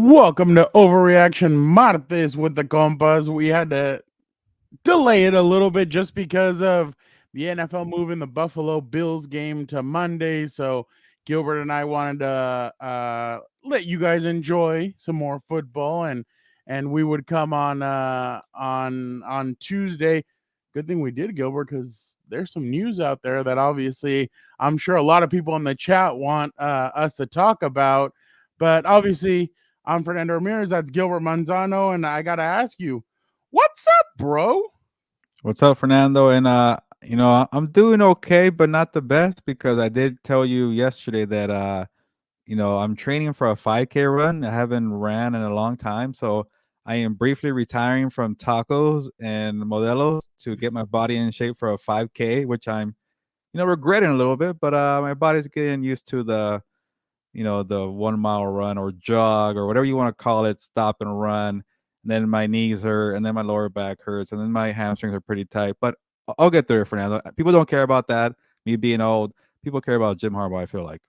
Welcome to Overreaction Martes with the Compas. We had to delay it a little bit just because of the NFL moving the Buffalo Bills game to Monday. So Gilbert and I wanted to let you guys enjoy some more football, and we would come on Tuesday. Good thing we did, Gilbert, because there's some news out there that obviously I'm sure a lot of people in the chat want us to talk about. But obviously, I'm Fernando Ramirez. That's Gilbert Manzano, and I gotta ask you, what's up, bro? What's up, Fernando? And I'm doing okay, but not the best because I did tell you yesterday that I'm training for a 5K run. I haven't ran in a long time, so I am briefly retiring from tacos and modelos to get my body in shape for a 5K, which I'm regretting a little bit, but my body's getting used to the 1 mile run or jog or whatever you want to call it, stop and run. And then my knees hurt, and then my lower back hurts, and then my hamstrings are pretty tight. But I'll get there, Fernando. People don't care about that. Me being old, people care about Jim Harbaugh. I feel like,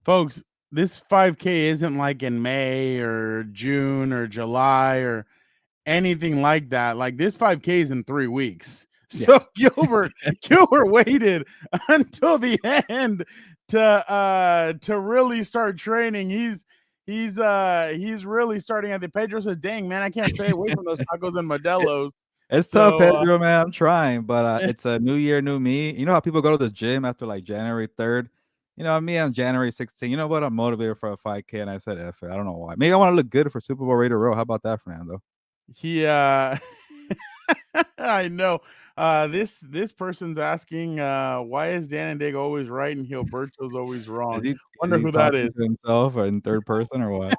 Folks, this 5K isn't like in May or June or July or anything like that. Like this 5K is in 3 weeks. So yeah. Gilbert waited until the end to really start training. He's really starting at the Pedro says, dang man, I can't stay away from those tacos and Modelos. It's tough, Pedro, man. I'm trying, but it's a new year, new me. You know how people go to the gym after like January 3rd? Me on January 16th. You know what? I'm motivated for a 5K, and I said, F it. I don't know why. Maybe I want to look good for Super Bowl Radio Row. How about that, Fernando? I know. This person's asking, why is Dan and Dig always right and Gilberto's always wrong? Wonder who that is. To himself or in third person or what?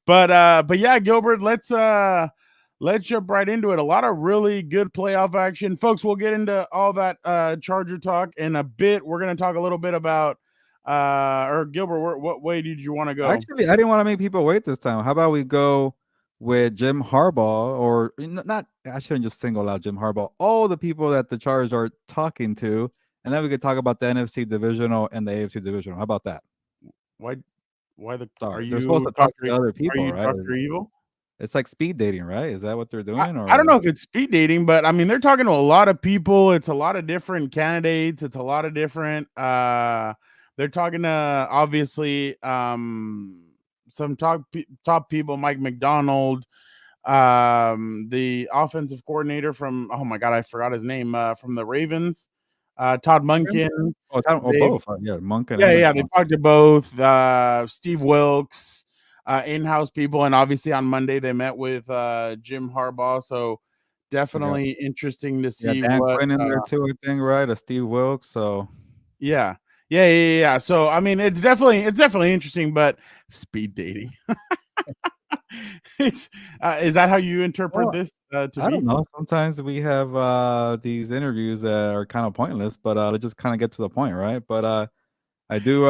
But yeah, Gilbert, let's jump right into it. A lot of really good playoff action, folks. We'll get into all that Charger talk in a bit. We're gonna talk a little bit about or Gilbert, what way did you want to go? Actually, I didn't want to make people wait this time. How about we go with Jim Harbaugh, or not? I shouldn't just single out Jim Harbaugh. All the people that the Chargers are talking to, and then we could talk about the NFC divisional and the AFC divisional. How about that? Why They're supposed to talk to other people, right? Dr. Evil? It's like speed dating, right? Is that what they're doing? I don't know if it's speed dating, but I mean, they're talking to a lot of people. It's a lot of different candidates. It's a lot of different. They're talking to obviously some top people. Mike McDonald, the offensive coordinator from oh my god, I forgot his name from the Ravens. Todd Monken. Both. Yeah, Monken. Yeah. They talked to both. Steve Wilkes. In-house people, and obviously on Monday they met with Jim Harbaugh, so definitely interesting to see what Quinn in there too, I think, right? Steve Wilkes. So yeah. So I mean, it's definitely interesting, but speed dating. Is that how you interpret this? I don't know. Sometimes we have these interviews that are kind of pointless, but let's just kind of get to the point, right? But I do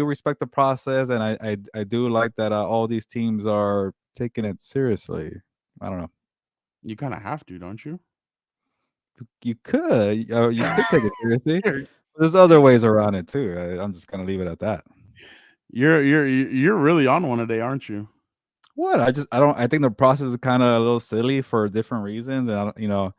respect the process, and I do like that all these teams are taking it seriously. I don't know. You kind of have to, don't you? You could take it seriously. There's other ways around it too. I'm just gonna leave it at that. You're really on one today, aren't you? What? I think the process is kind of a little silly for different reasons, and I don't,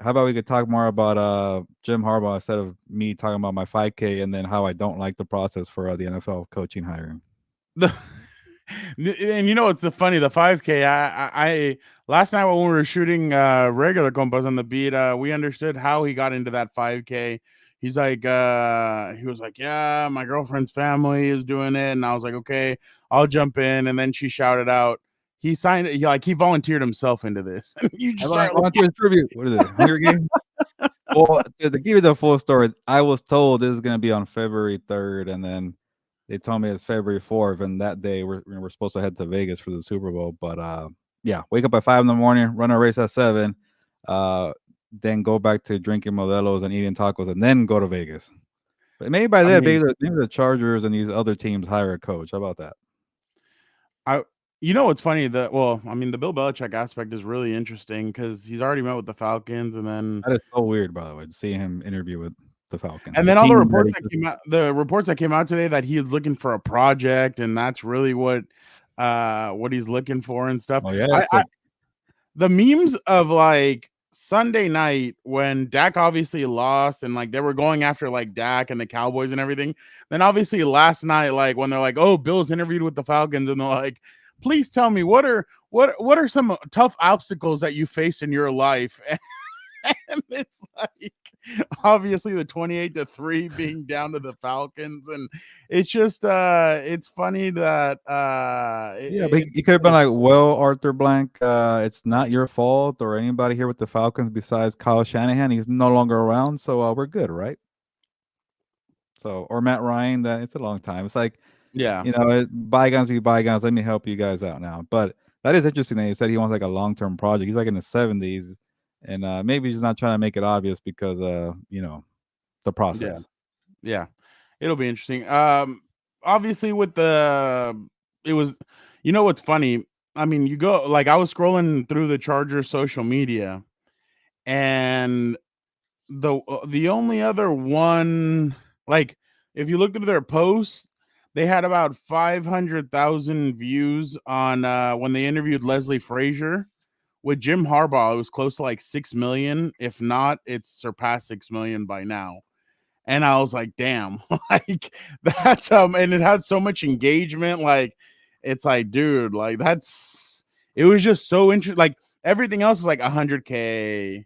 how about we could talk more about Jim Harbaugh instead of me talking about my 5K and then how I don't like the process for the NFL coaching hiring. And you know what's the 5K? I last night when we were shooting regular Compas on the beat, we understood how he got into that 5K. He's like, he was like, yeah, my girlfriend's family is doing it, and I was like, okay, I'll jump in. And then she shouted out, he signed it. He volunteered himself into this. You just volunteer tribute. What is it? Hunger Games? Well, to give you the full story, I was told this is going to be on February 3rd, and then they told me it's February 4th, and that day we're supposed to head to Vegas for the Super Bowl. But yeah, wake up at 5 in the morning, run a race at 7, then go back to drinking Modelos and eating tacos, and then go to Vegas. But maybe by then, maybe the Chargers and these other teams hire a coach. How about that? You know what's funny? The Bill Belichick aspect is really interesting because he's already met with the Falcons, and then that is so weird, by the way, to see him interview with the Falcons. And then all the reports that came out today that he's looking for a project, and that's really what what he's looking for and stuff. Oh yeah, I, it's I like the memes of like Sunday night when Dak obviously lost and like they were going after like Dak and the Cowboys and everything. Then obviously last night, like when they're like, "Oh, Bill's interviewed with the Falcons," and they're like, "Please tell me what are some tough obstacles that you faced in your life?" And it's like obviously the 28-3 being down to the Falcons, and it's just it's funny that yeah, but it's he could have been like, "Well, Arthur Blank, it's not your fault or anybody here with the Falcons besides Kyle Shanahan. He's no longer around, so we're good, right?" So or Matt Ryan, that it's a long time. It's like, yeah, bygones be bygones. Let me help you guys out now. But that is interesting that he said he wants like a long term project. He's like in his 70s, and maybe he's not trying to make it obvious because the yeah, process. yeah. It'll be interesting. Obviously with it was, what's funny? I mean, you go like I was scrolling through the Chargers social media, and the only other one, like, if you looked at their posts, they had about 500,000 views on when they interviewed Leslie Frazier. With Jim Harbaugh, it was close to like 6 million. If not, it's surpassed 6 million by now. And I was like, damn, like that's and it had so much engagement. Like, it's like, dude, like it was just so interesting. Like everything else is like 100K,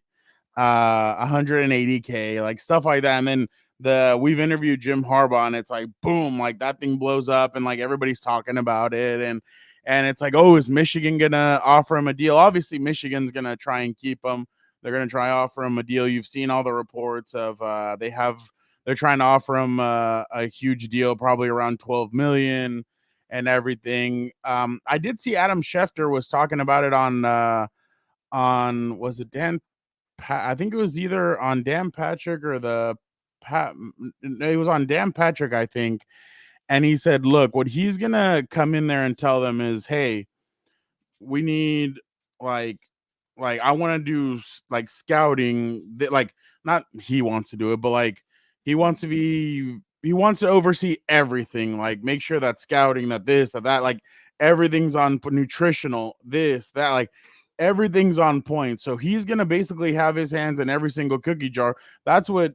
180K, like stuff like that. And then we've interviewed Jim Harbaugh, and it's like boom, like that thing blows up, and like everybody's talking about it, and it's like, oh, is Michigan gonna offer him a deal? Obviously, Michigan's gonna try and keep him. They're gonna try offer him a deal. You've seen all the reports of they're trying to offer him a huge deal, probably around 12 million and everything. I did see Adam Schefter was talking about it on was it I think it was either on Dan Patrick or it was on Dan Patrick, I think. And he said, look, what he's gonna come in there and tell them is, hey, we need like I want to do like scouting that, like, not he wants to do it, but like he wants to oversee everything, like make sure that scouting, that this, that like everything's on nutritional, this, that, like everything's on point. So he's gonna basically have his hands in every single cookie jar. That's what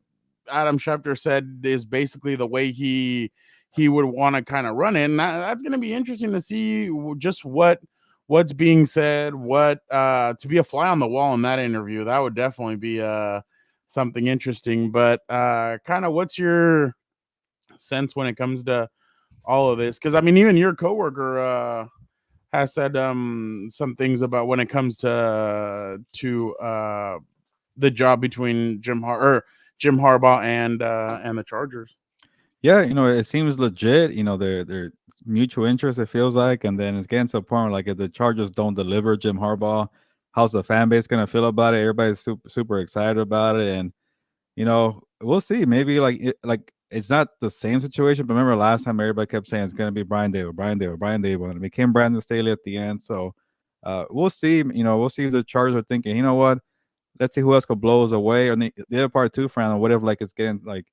Adam Schefter said is basically the way he would want to kind of run it. And that's gonna be interesting to see just what's being said, what to be a fly on the wall in that interview. That would definitely be something interesting. But kind of what's your sense when it comes to all of this? Because I mean, even your coworker has said some things about when it comes to the job between Jim Harbaugh and the Chargers. Yeah, it seems legit. They're mutual interest. It feels like, and then it's getting to a point where, like, if the Chargers don't deliver Jim Harbaugh, how's the fan base gonna feel about it? Everybody's super excited about it, and we'll see. Maybe like it's not the same situation, but remember last time everybody kept saying it's gonna be Brian Dable, Brian Dable, Brian Dable, and it became Brandon Staley at the end. So we'll see. We'll see if the Chargers are thinking, you know what? Let's see who else could blow us away. Or the other part too, Fran, or whatever. Like it's getting like,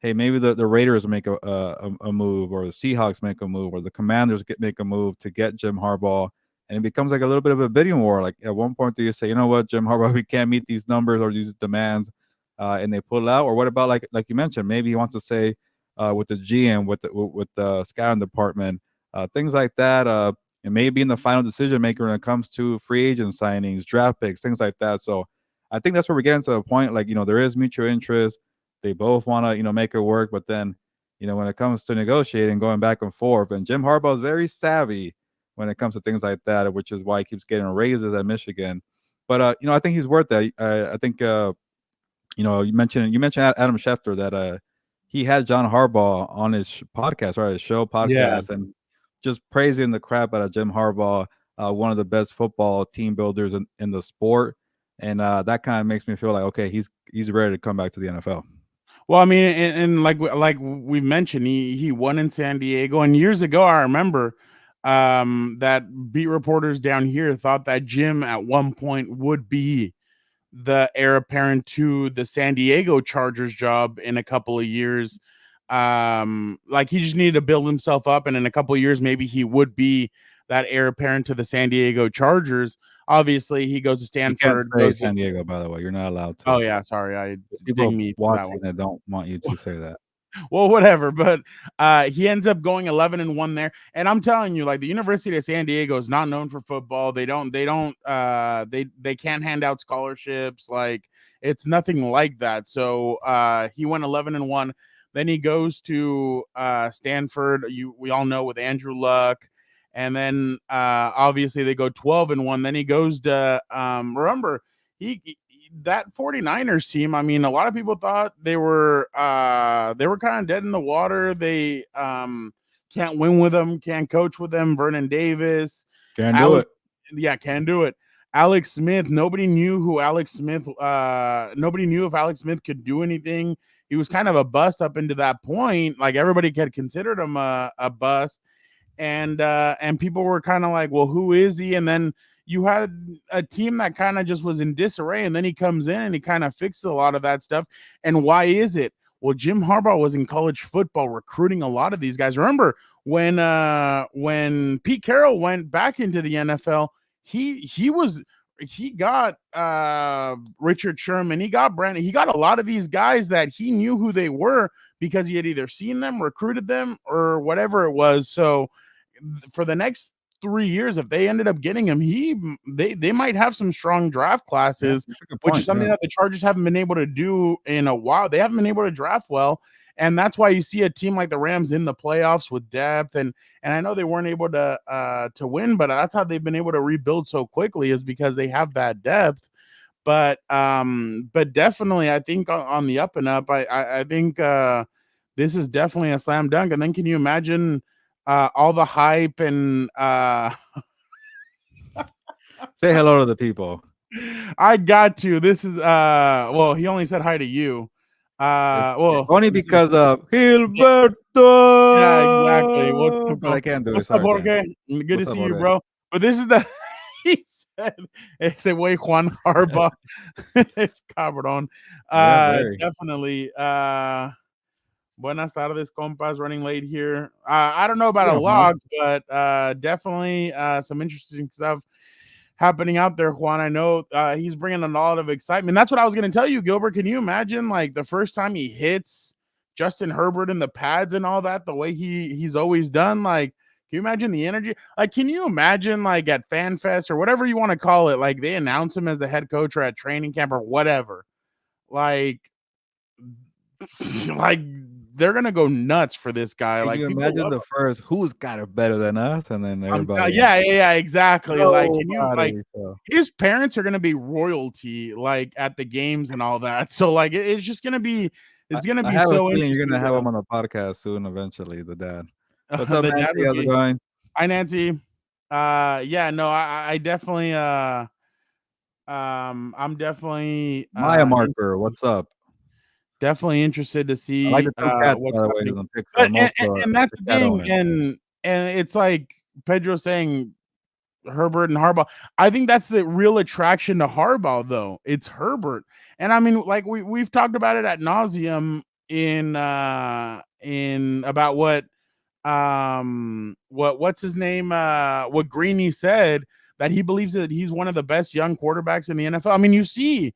hey, maybe the Raiders make a move, or the Seahawks make a move, or the Commanders make a move to get Jim Harbaugh, and it becomes like a little bit of a bidding war. Like at one point, do you say, you know what, Jim Harbaugh, we can't meet these numbers or these demands, and they pull out, or what about like you mentioned, maybe he wants to say with the GM, with the scouting department, things like that, and maybe in the final decision maker when it comes to free agent signings, draft picks, things like that. So I think that's where we're getting to the point. Like there is mutual interest. They both want to make it work, but then when it comes to negotiating, going back and forth, and Jim Harbaugh is very savvy when it comes to things like that, which is why he keeps getting raises at Michigan. But I think he's worth that. I think you mentioned Adam Schefter that he had John Harbaugh on his podcast, right? His show Yeah. podcast, and just praising the crap out of Jim Harbaugh, one of the best football team builders in the sport. And that kind of makes me feel like, okay, he's ready to come back to the NFL. Well, I mean, and like we mentioned, he won in San Diego, and years ago, I remember that beat reporters down here thought that Jim at one point would be the heir apparent to the San Diego Chargers job in a couple of years. Like he just needed to build himself up, and in a couple of years, maybe he would be that heir apparent to the San Diego Chargers. Obviously, he goes to You can't Stanford, say goes to San Diego, by the way. You're not allowed oh to. yeah, sorry, I There's ding people me for that one. watching that don't want you to say that. Well, whatever. But he ends up going 11-1 there. And I'm telling you, like the University of San Diego is not known for football. They can't hand out scholarships. Like it's nothing like that. So he went 11-1. Then he goes to Stanford. We all know with Andrew Luck. And then obviously they go 12-1. Then he goes to remember he that 49ers team, I mean, a lot of people thought they were kind of dead in the water. They can't win with them, can't coach with them. Vernon Davis, Can't do Alex, it. yeah, can do it. Alex Smith, nobody knew who Alex Smith nobody knew if Alex Smith could do anything. He was kind of a bust up into that point. Like everybody had considered him a bust, and people were kind of like, well, who is he? And then you had a team that kind of just was in disarray, and then he comes in and he kind of fixes a lot of that stuff. And why is it? Well, Jim Harbaugh was in college football recruiting a lot of these guys. Remember when Pete Carroll went back into the NFL, he got Richard Sherman, he got Brandon, he got a lot of these guys that he knew who they were because he had either seen them, recruited them, or whatever it was. So for the next 3 years, if they ended up getting him, they might have some strong draft classes, which is something that the Chargers haven't been able to do in a while. They haven't been able to draft well, and that's why you see a team like the Rams in the playoffs with depth. And I know they weren't able to win, but that's how they've been able to rebuild so quickly, is because they have that depth. But definitely, I think on the up and up, I think this is definitely a slam dunk. And then can you imagine all the hype and say hello to the people. I got to. This is well, he only said hi to you. Well, Only because of yeah, Gilberto. yeah, exactly. What's up, But I can't do it. what's up, Sorry, Dan. Jorge? Good to What's up, see you, Jorge? bro. But this is the he said ese way Juan Harbaugh. It's cabrón. Yeah, very. Definitely. Buenas tardes, compas. Running late here. I don't know about a Yeah, man. log, but definitely some interesting stuff happening out there, Juan. I know he's bringing a lot of excitement. That's what I was going to tell you, Gilbert. Can you imagine, like, the first time he hits Justin Herbert in the pads and all that, the way he's always done? Like, can you imagine the energy? Like, can you imagine, like, at FanFest or whatever you want to call it, like, they announce him as the head coach or at training camp or whatever? Like, like they're gonna go nuts for this guy. Can Like you people imagine love the first who's got it better than us, and then him. everybody Yeah, exactly. Like, can you like nobody. So his parents are gonna be royalty, like at the games and all that. So like it's just gonna be I have a so feeling you're interesting gonna to have him on the podcast soon, eventually. The dad. What's up, the dad Nancy? would How's it be. going? Hi, Nancy. Yeah, no, I definitely I'm definitely Maya Marker, what's up? definitely interested to I like see the two cats, what's by the way, in happening. the picture. But I'm also and that's a the cat thing, owner. and it's like Pedro saying Herbert and Harbaugh. I think that's the real attraction to Harbaugh, though. It's Herbert, and I mean, like we've talked about it at nauseum in about what's his name what Greeny said, that he believes that he's one of the best young quarterbacks in the NFL. I mean, you see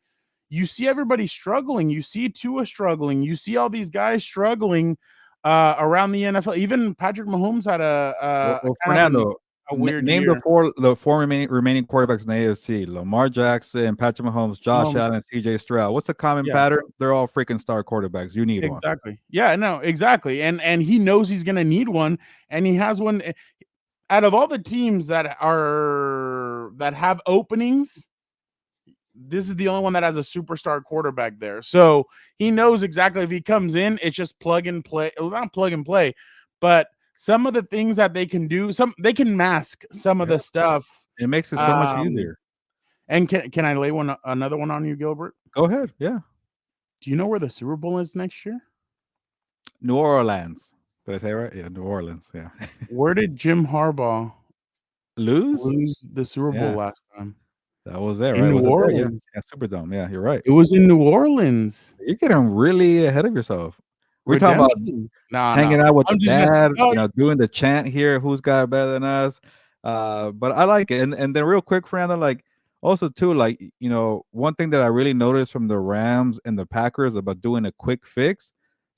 everybody struggling. You see Tua struggling. You see all these guys struggling around the NFL. Even Patrick Mahomes had a kind of Fernando, a weird name year. the four remaining quarterbacks in the AFC: Lamar Jackson, Patrick Mahomes, Josh Mahomes, Allen, C.J. Stroud. What's the common yeah, pattern? They're all freaking star quarterbacks. You need one. exactly. Yeah, no, exactly. And he knows he's gonna need one, and he has one. Out of all the teams that have openings, this is the only one that has a superstar quarterback there. So he knows exactly if he comes in, it's just plug and play. Well, not plug and play, but some of the things that they can do, they can mask some of Yeah, the stuff. it makes it so much easier. And can I lay another one on you, Gilbert? Go ahead. Yeah. Do you know where the Super Bowl is next year? New Orleans. Did I say it right? Yeah, New Orleans. Yeah. Where did Jim Harbaugh Lose? lose the Super Bowl Yeah. last time? That was there, In right? New Was it there? Yeah. Orleans. Yeah, Superdome. Yeah, you're right. It was in New Orleans. You're getting really ahead of yourself. We're talking about Redemption. No, hanging out with the I'm just dad, no, doing the chant here, who's got it better than us. But I like it. And then real quick, Fernando, like also too, like one thing that I really noticed from the Rams and the Packers about doing a quick fix.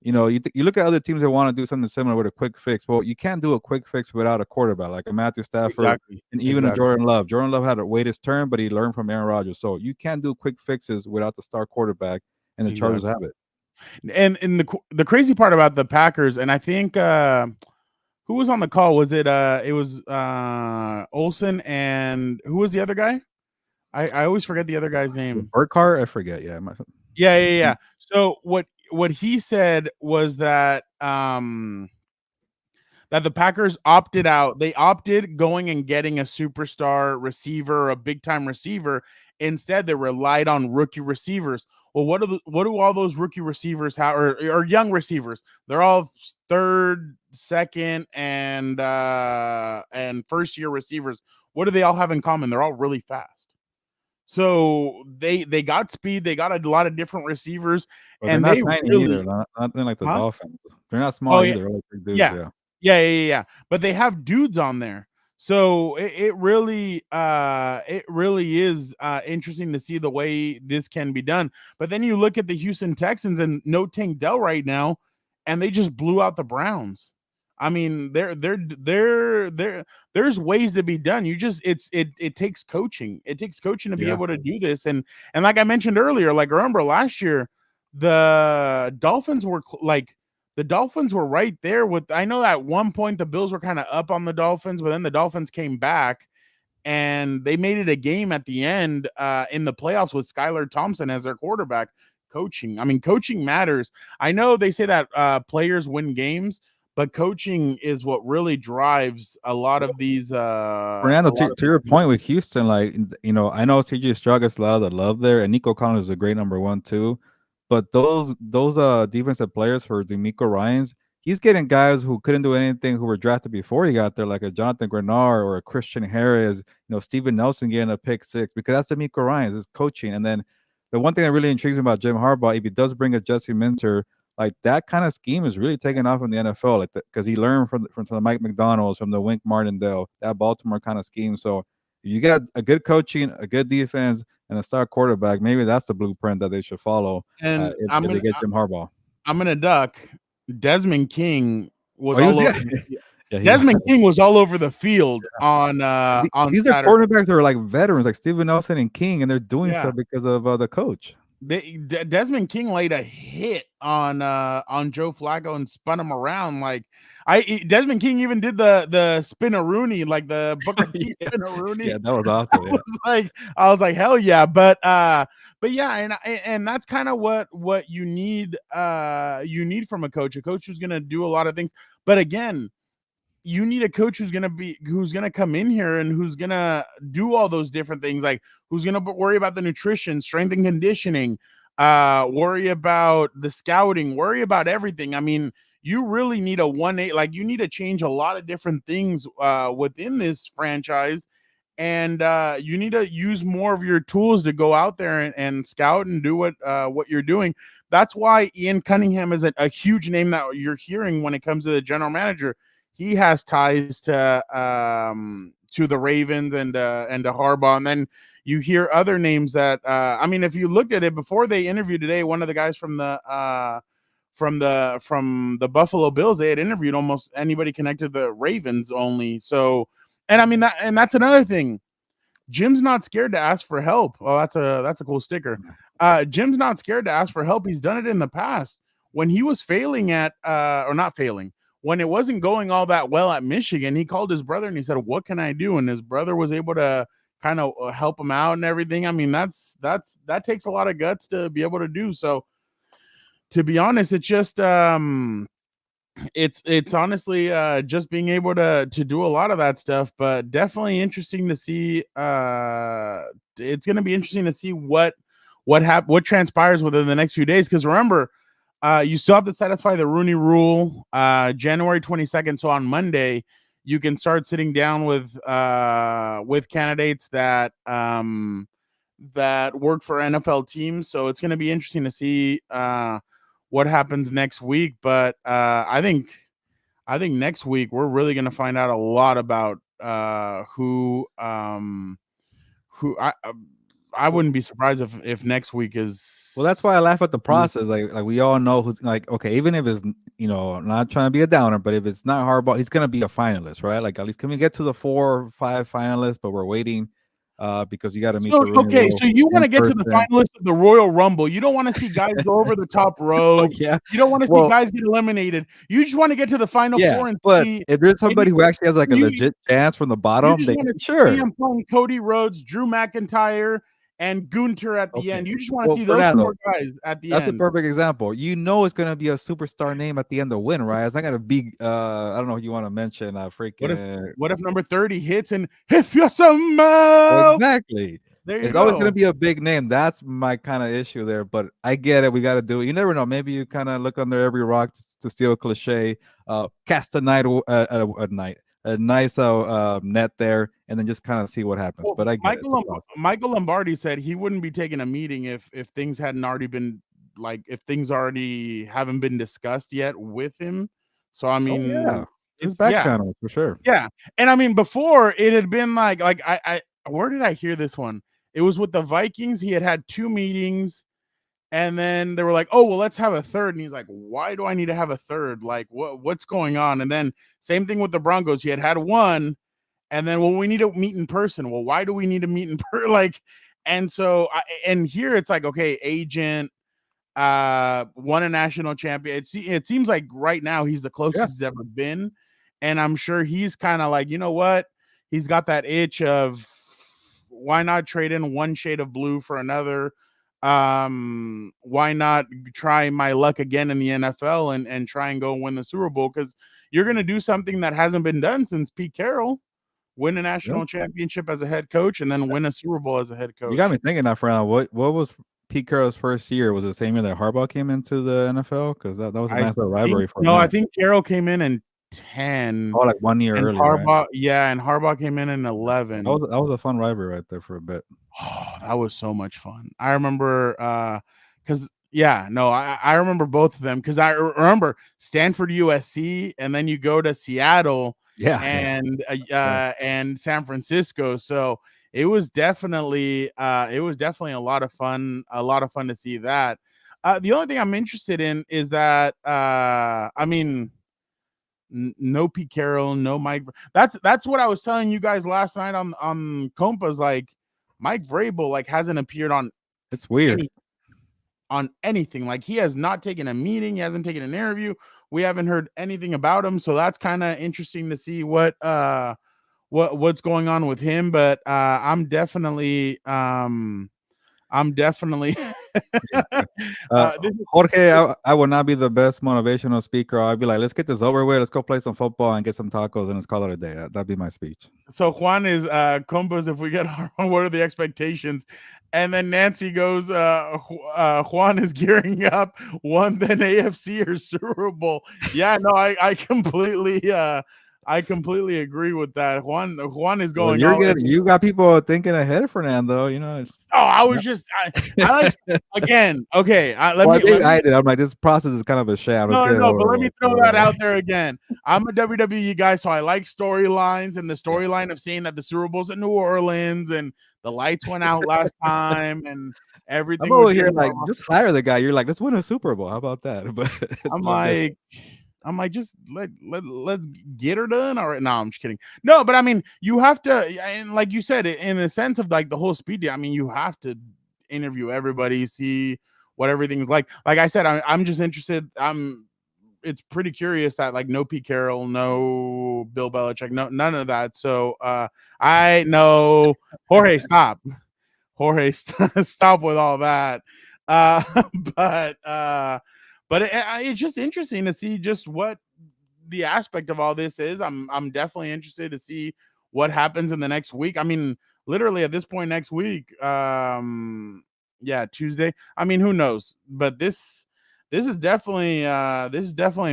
You look at other teams that want to do something similar with a quick fix. Well, you can't do a quick fix without a quarterback like a Matthew Stafford Exactly. and even a Exactly. Jordan Love. Jordan Love had to wait his turn, but he learned from Aaron Rodgers. So you can't do quick fixes without the star quarterback, and the Chargers Exactly. have it. And the crazy part about the Packers, and I think who was on the call? Was it was Olsen, and who was the other guy? I always forget the other guy's name. Burkhardt, I forget. Yeah, Yeah. So what he said was that the Packers opted out. They opted going and getting a superstar receiver, a big time receiver. Instead, they relied on rookie receivers. Well, what do all those rookie receivers have, or young receivers? They're all third, second, and first year receivers. What do they all have in common? They're all really fast. So they got speed. They got a lot of different receivers, but they're and not they tiny either. really, Nothing like the huh? Dolphins. They're not Oh small yeah, either. They're like big dudes. yeah. Yeah. Yeah. But they have dudes on there. So it really is interesting to see the way this can be done. But then you look at the Houston Texans and no Tank Dell right now, and they just blew out the Browns. I mean, there's ways to be done. It takes coaching. It takes coaching to be Yeah. able to do this. And like I mentioned earlier, like remember last year, the Dolphins were the Dolphins were right there with. I know at one point the Bills were kind of up on the Dolphins, but then the Dolphins came back and they made it a game at the end in the playoffs with Skylar Thompson as their quarterback. Coaching, I mean, coaching matters. I know they say that players win games, but coaching is what really drives a lot of these. Fernando, to your point with Houston, like I know CJ Stroud gets a lot of the love there, and Nico Collins is a great number one too. But those defensive players for D'Amico Ryans, he's getting guys who couldn't do anything who were drafted before he got there, like a Jonathan Grenard or a Christian Harris, Steven Nelson getting a pick six, because that's D'Amico Ryans, is coaching. And then the one thing that really intrigues me about Jim Harbaugh, if he does bring a Jesse Minter, like that kind of scheme is really taking off in the NFL, like because he learned from the Mike McDonald's, from the Wink Martindale, that Baltimore kind of scheme. So if you got a good coaching, a good defense, and a star quarterback, maybe that's the blueprint that they should follow And if they get Jim Harbaugh. I'm gonna duck. Desmond King Oh, was he was all over. yeah, yeah. Desmond King was all over the field on These are Saturday. quarterbacks that are like veterans, like Steven Nelson and King, and they're doing Yeah, so because of the coach. Desmond King laid a hit on Joe Flacco and spun him around. Like Desmond King even did the spin-a-rooney, like the Booker T Yeah, spin-a-rooney. yeah, that was awesome. Yeah. I was like, hell yeah. But yeah, and that's kind of what you need from a coach who's gonna do a lot of things. But again, you need a coach who's gonna come in here and who's gonna do all those different things, like who's gonna worry about the nutrition, strength and conditioning, worry about the scouting, worry about everything. I mean, you really need a 1-8, like you need to change a lot of different things within this franchise, and you need to use more of your tools to go out there and scout and do what you're doing. That's why Ian Cunningham is a huge name that you're hearing when it comes to the general manager. He has ties to the Ravens and to Harbaugh, and then you hear other names that I mean, if you looked at it before they interviewed today, one of the guys from the Buffalo Bills, they had interviewed almost anybody connected to the Ravens only. So, and I mean that's another thing. Jim's not scared to ask for help. Oh, that's a cool sticker. Jim's not scared to ask for help. He's done it in the past when he was failing at or not failing, when it wasn't going all that well at Michigan. He called his brother and he said, "What can I do?" And his brother was able to kind of help him out and everything. I mean, that takes a lot of guts to be able to do. So, to be honest, it's just it's honestly just being able to do a lot of that stuff, but definitely interesting to see. It's going to be interesting to see what transpires within the next few days, because remember, you still have to satisfy the Rooney Rule January 22nd. So on Monday you can start sitting down with candidates that that work for NFL teams. So it's going to be interesting to see what happens next week. But I think next week we're really going to find out a lot about who I wouldn't be surprised if next week Well, that's is why I laugh at the process. Like we all know who's like, okay, even if it's not trying to be a downer, but if it's not Harbaugh, he's gonna be a finalist, right? Like at least can we get to the 4 or 5 finalists? But we're waiting because you got to meet so the room okay. So you want in to get to the person. finalists of the Royal Rumble. You don't want to see guys go over the top Oh rope. yeah, You don't want to see well, guys get eliminated. You just want to get to the final yeah, four and but see. if there's And somebody who actually has like a you, legit chance from the You bottom, just then want to see sure, CM Punk, Cody Rhodes, Drew McIntyre, and Gunter at the okay. end. You just want to Well, see those Fernando, four guys at the that's the end. perfect example. You know it's gonna be a superstar name at the end to win, right? It's not gonna be I don't know if you want to mention What if freaking what if number 30 hits and if you're exactly. there you It's always gonna go. be a big name. That's my kind of issue there. But I get it. We got to do it. You never know. Maybe you kind of look under every rock to steal a cliche. Cast a nice net there, and then just kind of see what happens. Well, But I get it. It's a process. Michael Lombardi said he wouldn't be taking a meeting if things hadn't already been if things already haven't been discussed yet with him. So I Oh yeah, mean, there's it's back yeah. channels for sure. Yeah. And I mean, before it had been I where did I hear this one? It was with the Vikings. He had 2 meetings, and then they were like, "Oh, well, let's have a third." And he's like, "Why do I need to have a third? Like, what's going on?" And then same thing with the Broncos. He had one, and then well, we need to meet in person. Well, why do we need to meet in person? And so and here it's like, okay, agent won a national champion. It seems like right now he's the closest he's ever been, and I'm sure he's kind of like, you know what, he's got that itch of why not trade in one shade of blue for another. Why not try my luck again in the NFL and try and go win the Super Bowl, because you're going to do something that hasn't been done since Pete Carroll, win a Yep. national championship as a head coach and then win a Super Bowl as a head You got coach. me thinking now, Fernando. What was Pete Carroll's first year? Was it the same year that Harbaugh came into the NFL? Because that was a I nice little think rivalry for a no, I minute. think Carroll came in 10 Oh, like 1 year and earlier, right? Harbaugh came in 11. That was a fun rivalry right there for a bit. Oh, that was so much fun. I remember because yeah, no, I remember both of them because I remember Stanford USC, and then you go to Seattle Yeah, yeah. Yeah. and San Francisco. So it was definitely a lot of fun to see that. The only thing I'm interested in is that I mean, no Pete Carroll, no Mike. That's what I was telling you guys last night on Compas. Like Mike Vrabel hasn't appeared It's weird. any on anything. Like he has not taken a meeting, he hasn't taken an interview. We haven't heard anything about him, so that's kind of interesting to see what's going on with him. But I'm definitely Yeah. this is, Jorge, this, I would not be the best motivational speaker. I'd be like, let's get this over with. Let's go play some football and get some tacos and let's call it a day. That'd be my speech. so Juan is Combos, if we get what are the expectations? And then Nancy goes, Juan is gearing up, one then AFC or Super Bowl. Yeah, no, I completely agree with that. Juan is Well, going all in. you got people thinking ahead, Fernando. You know. Oh, I was just I like again. Okay, Well, I let think me I did. I'm like, this process is kind of a sham. Let's get it no, but over let me with. throw that out there again. I'm a WWE guy, so I like storylines, and the Yeah. storyline of seeing that the Super Bowl's in New Orleans and the lights went out last time and I'm everything was over here Jim like, Harbaugh. just hire the guy. You're like, let's win a Super Bowl. How about that? But it's I'm a little different. like, just let's get her done. All right, no, I'm just kidding. No, but I mean, you have to, and like you said, in a sense of like the whole speed. I mean, you have to interview everybody, see what everything's like. Like I said, I'm just interested. It's pretty curious that like no Pete Carroll, no Bill Belichick, no none of that. So I know Jorge, stop. Jorge, stop with all that. Uh, but uh, but it's just interesting to see just what the aspect of all this is. I'm definitely interested to see what happens in the next week. I mean, literally at this point next week, yeah, Tuesday. I mean, who knows? But this is definitely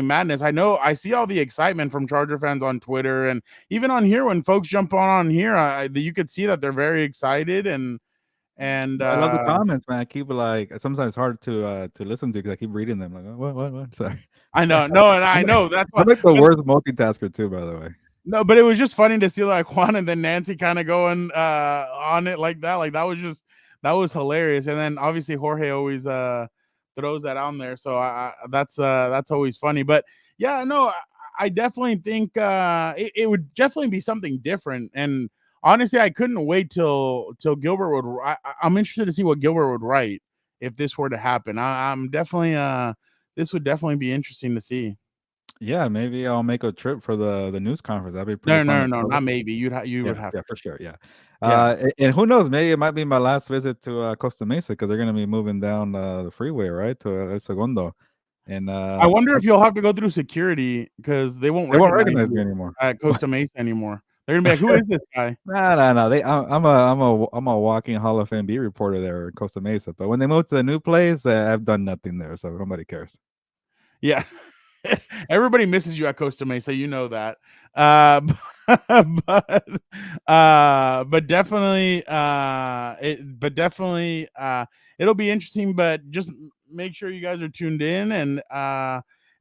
madness. I know I see all the excitement from Charger fans on Twitter and even on here when folks jump on here, you could see that they're very excited and I love the comments, man. I keep like sometimes it's hard to listen to because I keep reading them. Like, what? Sorry. I know, no, and I I'm, know that's why. I'm like the worst multitasker too, by the way. No, but it was just funny to see like Juan and then Nancy kind of going on it like that. Like that was hilarious. And then obviously Jorge always throws that on there. So that's always funny. But yeah, no, I definitely think it would definitely be something different. And honestly, I couldn't wait till Gilbert would. I'm interested to see what Gilbert would write if this were to happen. I'm definitely this would definitely be interesting to see. Yeah, maybe I'll make a trip for the news conference. That'd be pretty No, fun no, to no, cover. not maybe. You Yeah, would have yeah, to. for sure. Yeah. Yeah. And who knows? Maybe it might be my last visit to Costa Mesa because they're gonna be moving down the freeway, right, to El Segundo, and I wonder if you'll have to go through security because they won't they won't recognize recognize me you anymore. at Costa Mesa anymore. They're gonna be like, "Who is this guy?" No, no, no. I'm a walking Hall of Fame beat reporter there in Costa Mesa. But when they move to the new place, I've done nothing there, so nobody cares. Yeah. Everybody misses you at Costa Mesa, you know that. But definitely it'll be interesting, but just make sure you guys are tuned in and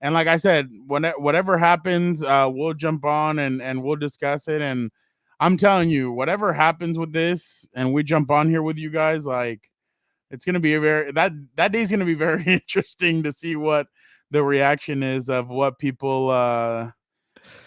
like I said, whatever happens, we'll jump on and we'll discuss it. And I'm telling you, whatever happens with this and we jump on here with you guys, like it's gonna be a that day's gonna be very interesting to see what the reaction is of what people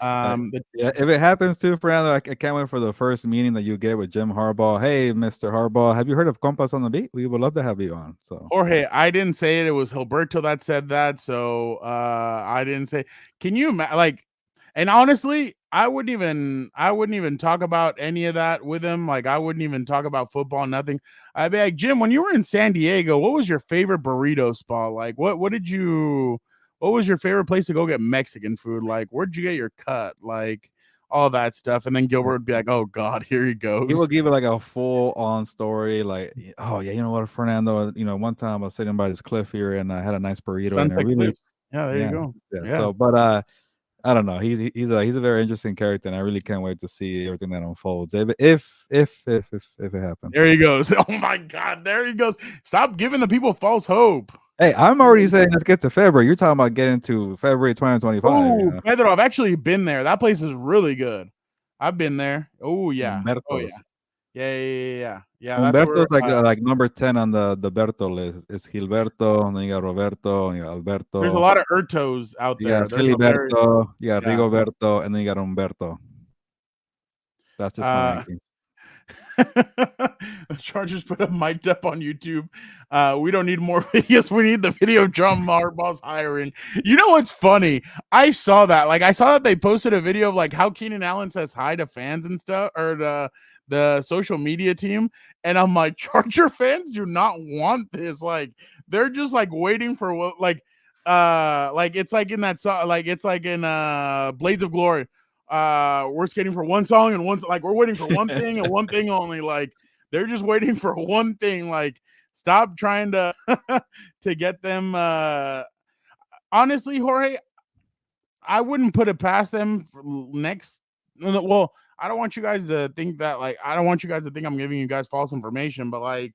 Yeah, if it happens too, Fernando, I can't wait for the first meeting that you get with Jim Harbaugh. Hey, Mr. Harbaugh, have you heard of Compas on the Beat? We would love to have you on. So Jorge, I didn't say it. It was Gilberto that said that. So I didn't say. Can you like? And honestly, I wouldn't even talk about any of that with him. Like I wouldn't even talk about football, nothing. I'd be like, Jim, when you were in San Diego, what was your favorite burrito spot? Like what was your favorite place to go get Mexican food? Like where'd you get your cut? Like all that stuff. And then Gilbert would be like, oh God, here he he will goes. give it like a full on story, like, oh yeah, you know what, Fernando, one time I was sitting by this cliff here and I had a nice burrito and I Sunset really, Cliffs. Yeah, there you yeah, go. yeah. Yeah. So, but I don't know. He's a very interesting character, and I really can't wait to see everything that unfolds. If it happens. There he goes. Oh my God, there he goes. Stop giving the people false hope. Hey, I'm already saying let's get to February. You're talking about getting to February 2025. Oh, Pedro, I've actually been there. That place is really good. I've been there. Oh yeah. Oh yeah. Humberto's. Yeah. That's where Humberto's like number 10 on the Berto list. It's Gilberto, and then you got Roberto, and you got there's a Alberto, lot of Ertos out you there. got There's a very Filiberto, you got yeah. Rigoberto, and then you got Humberto. That's just my Uh rankings. Chargers put up mic'd up on YouTube. We don't need more videos. We need the video of John Harbaugh's hiring. You know what's funny? I saw that. Like I saw that they posted a video of like how Keenan Allen says hi to fans and stuff, or the social media team. And I'm like, Charger fans do not want this. Like they're just like waiting for what like it's like in that song, like it's like in Blades of Glory. We're skating for one song and one like we're waiting for one thing and one thing only. Like they're just waiting for one thing. Like stop trying to to get them. Honestly, Jorge, I wouldn't put it past them for next. Well, I don't want you guys to think that like I don't want you guys to think I'm giving you guys false information, but like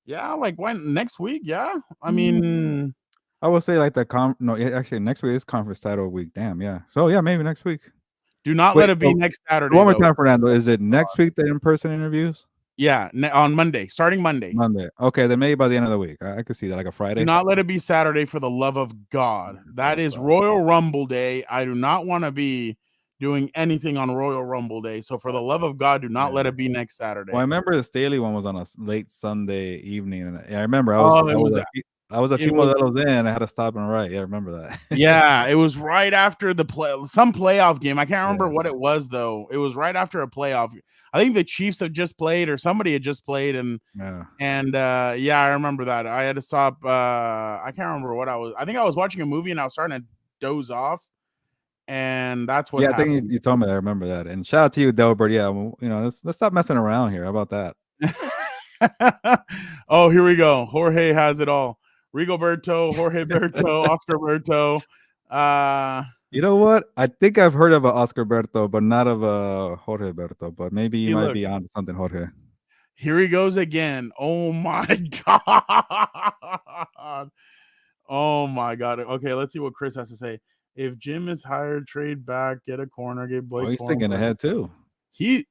yeah, like when next week, yeah. I mean, I would say like no, actually next week is conference title week. Damn, yeah. So yeah, maybe next week. do not Wait, let it be so next Saturday one more though. time, Fernando. Is it next week the in-person interviews? Yeah, on Monday, starting Monday. Monday. Okay, then maybe by the end of the week. I could see that, like a Do Friday. not let it be Saturday for the love of God. That is Royal Rumble Day. I do not want to be doing anything on Royal Rumble Day. So for the love of God, do not let it be next Saturday. Well, I remember the Staley one was on a late Sunday evening, and I remember I Oh, was a it few was modelos in. I had to stop and write. Yeah, I remember that. yeah, it was right after some playoff game. I can't remember Yeah. what it was though. It was right after a playoff. I think the Chiefs had just played or somebody had just played Yeah. and yeah, I remember that. I had to stop. I can't remember what I think I was watching a movie and I was starting to doze off, and that's what Yeah, I think happened. you told me that. I remember that. And shout out to you, Delbert. Yeah, well, let's stop messing around here. How about that? Oh, here we go. Jorge has it all. Rigoberto, Jorge Berto, Oscar Berto. You know what? I think I've heard of a Oscar Berto, but not of a Jorge Berto. But maybe you Hey, might look, be on something, Jorge. here he goes again. Oh my God. Oh my God. Okay, let's see what Chris has to say. If Jim is hired, trade back, get a corner, get Oh, Blake he's thinking Corum. ahead too. He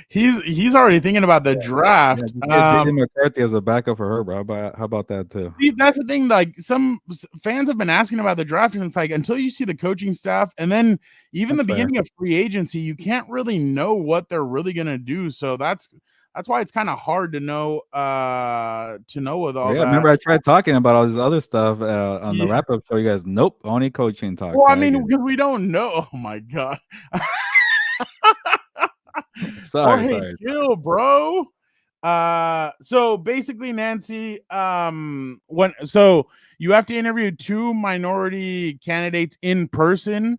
he's already thinking about the Yeah, draft. just get JJ McCarthy as a backup for Herbert. How about that too? See, that's the thing. Like some fans have been asking about the draft, and it's like until you see the coaching staff, and then even That's the fair. beginning of free agency, you can't really know what they're really gonna do. So that's why it's kind of hard to know with Oh, all yeah, that. remember I tried talking about all this other stuff on the Yeah. wrap-up show. You guys, nope, only coaching talk. Well, So I I mean, get because we don't know. Oh my god. it. Sorry, Jorge, sorry. chill, bro. So basically, Nancy, so you have to interview 2 minority candidates in person,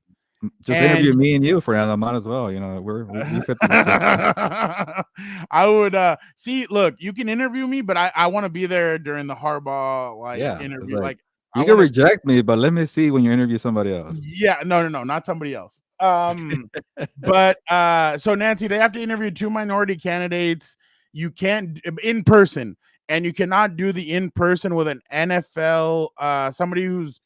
Just and interview me and you for now. Might as well. You know, we fit the description. I would see. Look, you can interview me, but I want to be there during the Harbaugh Yeah, it's interview. like Like I you can want to. reject me, but let me see when you interview somebody else. Yeah, no, not somebody else. But so Nancy, they have to interview 2 minority candidates. You can't in person, and you cannot do the in person with an NFL somebody who's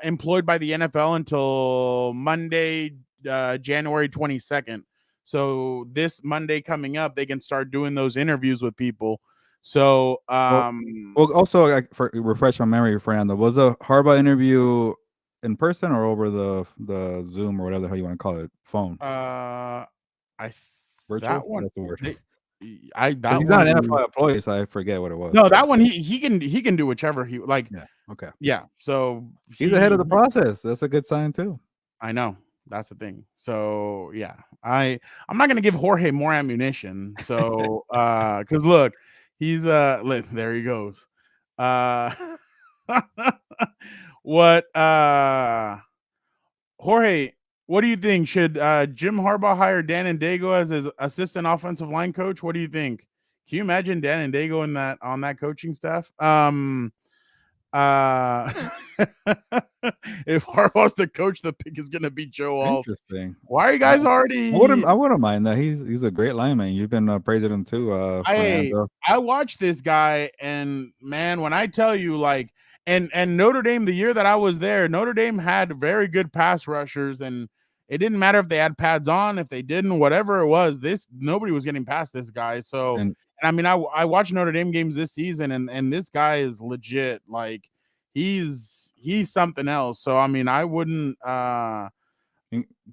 employed by the NFL until Monday, January 22nd. So this Monday coming up, they can start doing those interviews with people. So Well, also like, for refresh my memory, Fernando, was the Harbaugh interview in person or over the Zoom or whatever the hell you want to call it, phone, I that virtual? one That's the word. they, Because that he's not one an NFL employee, so I forget what it was. no, But that one he can do whichever he like. yeah, okay. Yeah, so He's ahead of the process. That's a good sign too. I know that's the thing. So yeah, I'm not gonna give Jorge more ammunition. So because look, he's there he goes. Uh, what Jorge? What do you think? Should Jim Harbaugh hire Dan and Dago as his assistant offensive line coach? What do you think? Can you imagine Dan and Dago in that on that coaching staff? Uh, if Harbaugh's the coach, the pick is going to be Joe Alt. Interesting. Why are you guys already? I wouldn't mind that. He's a great lineman. You've been praising him too, I Fernando. I watched this guy, and man, when I tell you, like, and Notre Dame, the year that I was there, Notre Dame had very good pass rushers, and it didn't matter if they had pads on, if they didn't, whatever it was. This nobody was getting past this guy. So, And and I mean, I watched Notre Dame games this season, and this guy is legit. Like, he's something else. So, I mean, I going off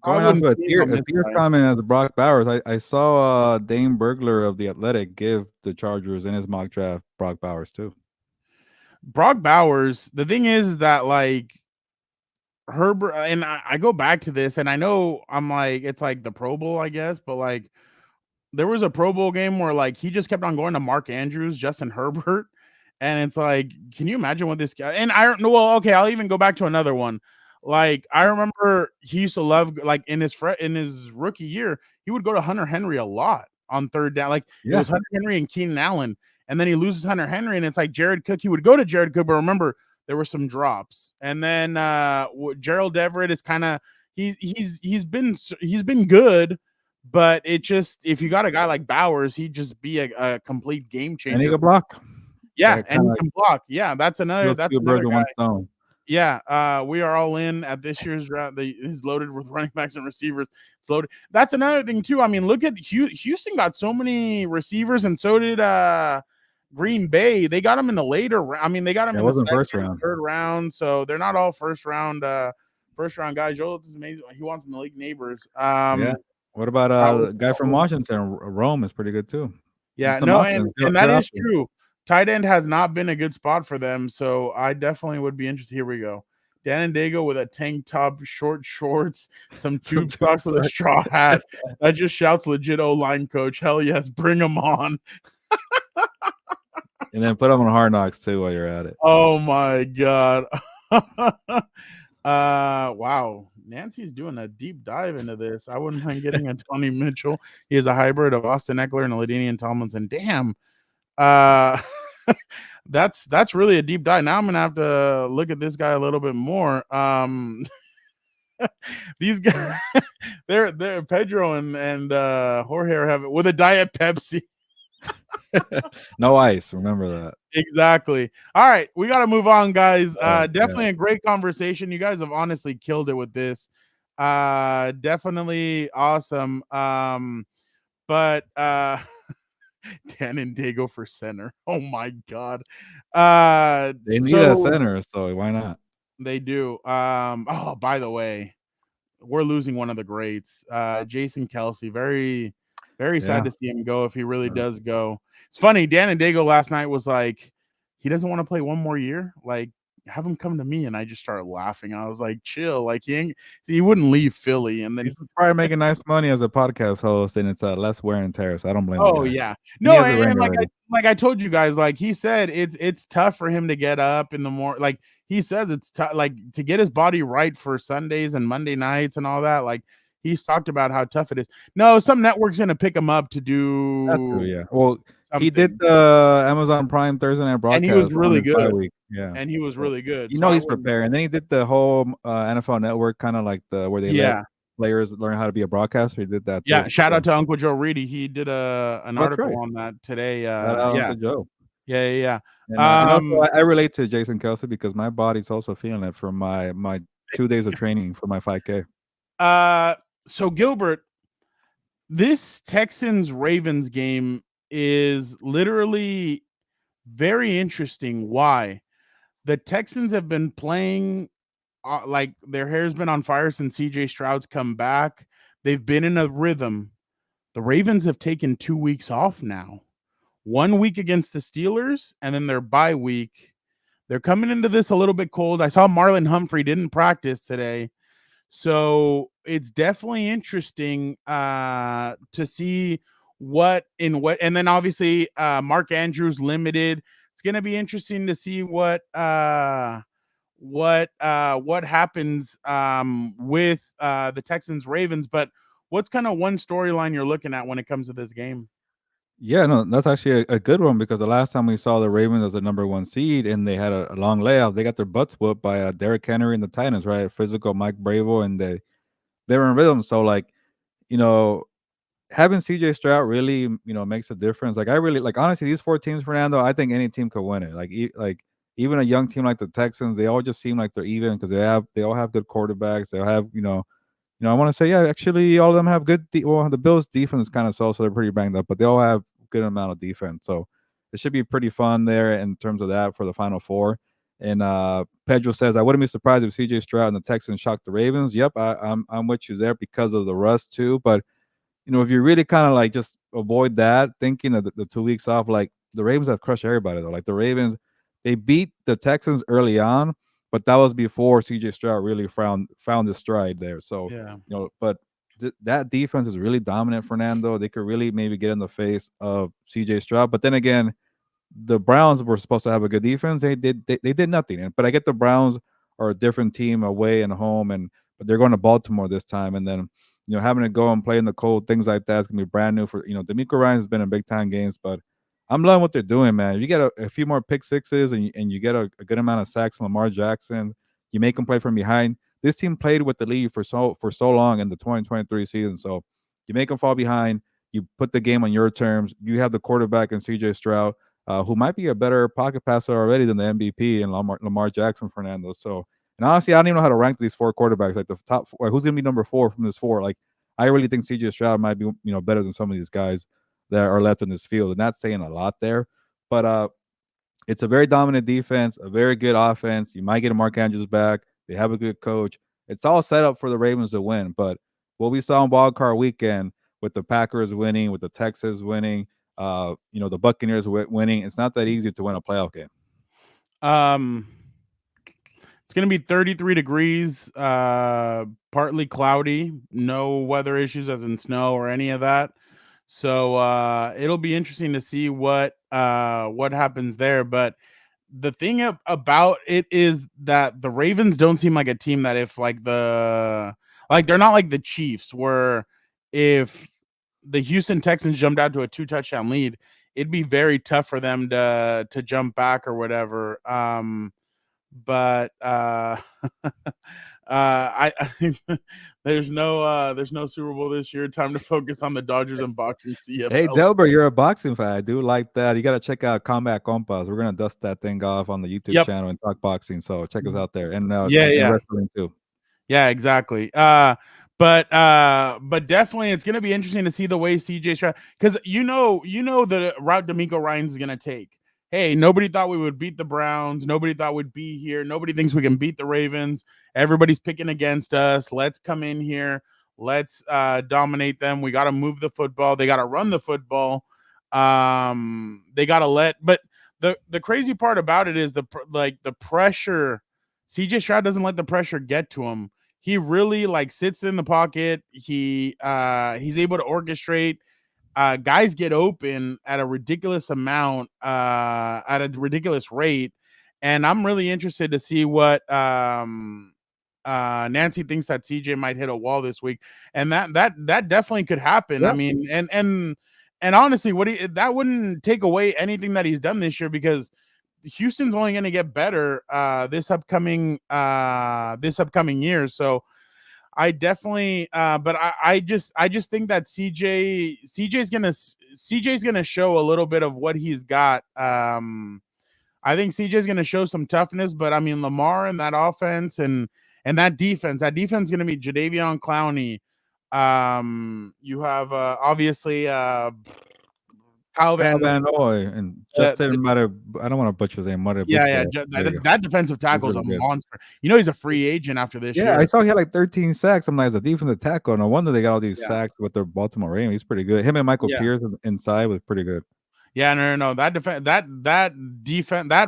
wouldn't of sleep on a this Tier's guy. comment as Brock Bowers, I saw Dane Burglar of the Athletic give the Chargers in his mock draft Brock Bowers too. Brock Bowers. The thing is that like Herbert, and I go back to this, and I know I'm like it's like the Pro Bowl, I guess, but like there was a Pro Bowl game where like he just kept on going to Mark Andrews, Justin Herbert, and it's like, can you imagine what this guy? And I don't know. Well, okay, I'll even go back to another one. Like I remember he used to love like in his rookie year, he would go to Hunter Henry a lot on third down. Like it Yeah, was Hunter Henry and Keenan Allen, and then he loses Hunter Henry, and it's like Jared Cook. He would go to Jared Cook, but remember there were some drops, and then Gerald Everett is kind of he's been good, but it just if you got a guy like Bowers, he'd just be a complete game and he changer. could block. Yeah, That and kind he of can block. Yeah, that's another kills two birds with guy. one stone. Yeah, we are all in at this year's draft. Is loaded with running backs and receivers. It's loaded. That's another thing too. I mean, look at Houston got so many receivers, and so did Green Bay. They got them in the later. I mean, they got them It in the wasn't second, first round. third round. So they're not all first round guys. Joel is amazing. He wants Malik Neighbors. Yeah. What about the guy from Washington? Rome is pretty good too. Yeah, Some no, options. and Good that is options. true. Tight end has not been a good spot for them, so I definitely would be interested. Here we go. Dan and Dago with a tank top, short shorts, some Some tube tube socks with a socks. straw hat. That just shouts legit O-line coach. Hell yes, bring them on. And then put him on Hard Knocks too while you're at it. Oh my god. Wow. Nancy's doing a deep dive into this. I wouldn't mind getting a Tony Mitchell. He is a hybrid of Austin Eckler and LaDainian Tomlinson. Damn. Uh that's really a deep dive. Now I'm gonna have to look at this guy a little bit more. These guys they're Pedro and Jorge are having with a diet Pepsi. No ice. Remember that. Exactly. All right, we got to move on, guys. Yeah. Definitely a great conversation. You guys have honestly killed it with this. Definitely awesome. But Dan and Dago for center. Oh my god. They need a So center, so why not? they do. Oh, by the way, we're losing one of the greats. Jason Kelsey. Very, very sad Yeah. to see him go if he really does go. It's funny, Dan and Dago last night was like, he doesn't want to play one more year. Like, have him come to me. And I just started laughing. I was like, chill. Like he wouldn't leave Philly. And then He's probably making nice money as a podcast host, and it's less wear and tear. So I don't blame the oh guy. yeah. He No, has a and ring like already. I told you guys, like he said it's tough for him to get up in the morning. Like he says it's tough, like to get his body right for Sundays and Monday nights and all that. Like he's talked about how tough it is. No, some network's gonna pick him up to That too, do yeah. Well, he did something. the Amazon Prime Thursday night And he was broadcast on really his bye good. week. Yeah. And he was So really good. you So know I he's wouldn't preparing. And then he did the whole NFL Network kind of like the where they let yeah. players learn how to be a broadcaster. He did that Yeah. too. Shout So out to Uncle Joe Reedy. He did an that's article right. on that today. Shout out Yeah. Uncle Joe. Yeah. And also I relate to Jason Kelsey because my body's also feeling it from my 2 days of training for my 5K. So Gilbert, this Texans Ravens game is literally very interesting. Why? The Texans have been playing like their hair's been on fire since CJ Stroud's come back. They've been in a rhythm. The Ravens have taken 2 weeks off now. 1 week against the Steelers and then their bye week. They're coming into this a little bit cold. I saw Marlon Humphrey didn't practice today. So it's definitely interesting to see what and then obviously Mark Andrews limited. It's going to be interesting to see what happens with the Texans Ravens. But what's kind of one storyline you're looking at when it comes to this game? Yeah, no, that's actually a good one because the last time we saw the Ravens as a number one seed and they had a long layoff, they got their butts whooped by Derrick Henry and the Titans, right? Physical Mike Bravo, and they were in rhythm. So like, you know, having CJ Stroud really, makes a difference. Like I really like honestly, these four teams, Fernando, I think any team could win it. Like even a young team like the Texans, they all just seem like they're even because they all have good quarterbacks. They all have, I want to say, yeah, actually, all of them have good. Well, the Bills' defense is kind of so they're pretty banged up, but they all have good amount of defense. So it should be pretty fun there in terms of that for the Final Four. And Pedro says, I wouldn't be surprised if CJ Stroud and the Texans shocked the Ravens. Yep, I'm with you there because of the rust too. But if you really kind of like just avoid that, thinking of the 2 weeks off, like the Ravens have crushed everybody though. Like the Ravens, they beat the Texans early on, but that was before CJ Stroud really found his stride there. So, Yeah. but that defense is really dominant, Fernando. They could really maybe get in the face of CJ Stroud. But then again, the Browns were supposed to have a good defense. They did nothing. But I get the Browns are a different team away and home, but they're going to Baltimore this time, and then having to go and play in the cold, things like that is gonna be brand new for D'Amico Ryan's been in big time games, but I'm loving what they're doing, man. If you get a few more pick sixes and you get a good amount of sacks from Lamar Jackson, you make them play from behind. This team played with the lead for so long in the 2023 season, so you make them fall behind. You put the game on your terms. You have the quarterback and CJ Stroud, who might be a better pocket passer already than the MVP and Lamar Jackson, Fernando. So, and honestly, I don't even know how to rank these four quarterbacks. Like the top four, who's going to be number four from this four? Like, I really think CJ Stroud might be, better than some of these guys that are left in this field. And that's saying a lot there. But it's a very dominant defense, a very good offense. You might get a Mark Andrews back. They have a good coach. It's all set up for the Ravens to win. But what we saw on Wild Card Weekend with the Packers winning, with the Texans winning, the Buccaneers winning, it's not that easy to win a playoff game. It's going to be 33 degrees, partly cloudy, no weather issues as in snow or any of that. So it'll be interesting to see what happens there. But the thing about it is that the Ravens don't seem like a team that if they're not like the Chiefs where if the Houston Texans jumped out to a 2-touchdown lead, it'd be very tough for them to jump back or whatever. But I there's no Super Bowl this year. Time to focus on the Dodgers and boxing Hey, CFL. Delbert, you're a boxing fan. I do like that. You got to check out Combat Compas. We're gonna dust that thing off on the YouTube Yep. channel and talk boxing. So check us out there, Yeah, and yeah. wrestling too. Yeah, exactly. But definitely it's gonna be interesting to see the way CJ Stroud, because you know the route D'Amico Ryans is gonna take. Hey, nobody thought we would beat the Browns. Nobody thought we'd be here. Nobody thinks we can beat the Ravens. Everybody's picking against us. Let's come in here. Let's dominate them. We got to move the football. They got to run the football. They got to but the crazy part about it is the pressure. CJ Stroud doesn't let the pressure get to him. He really like sits in the pocket. He's able to orchestrate. Guys get open at a ridiculous amount, at a ridiculous rate, and I'm really interested to see what Nancy thinks that CJ might hit a wall this week, and that definitely could happen. I Yep. mean, and honestly, that wouldn't take away anything that he's done this year, because Houston's only going to get better this upcoming year. So I definitely but I just think that CJ's gonna show a little bit of what he's got. I think CJ's gonna show some toughness, but I mean Lamar and that offense and that defense is gonna be Jadeveon Clowney. You have obviously Kyle Kyle Van Van Noy and the, Justin might have. I don't want to butcher his name. Might have yeah, booked yeah, There you go. that defensive He's tackle is a really good. monster. You know he's a free agent after this Yeah, I year. saw he had like 13 sacks. I'm like, as a defensive tackle, no wonder they got all these Yeah, sacks with their Baltimore Ravens. He's pretty good. Him and Michael yeah. Pierce inside was pretty good. Yeah, no. That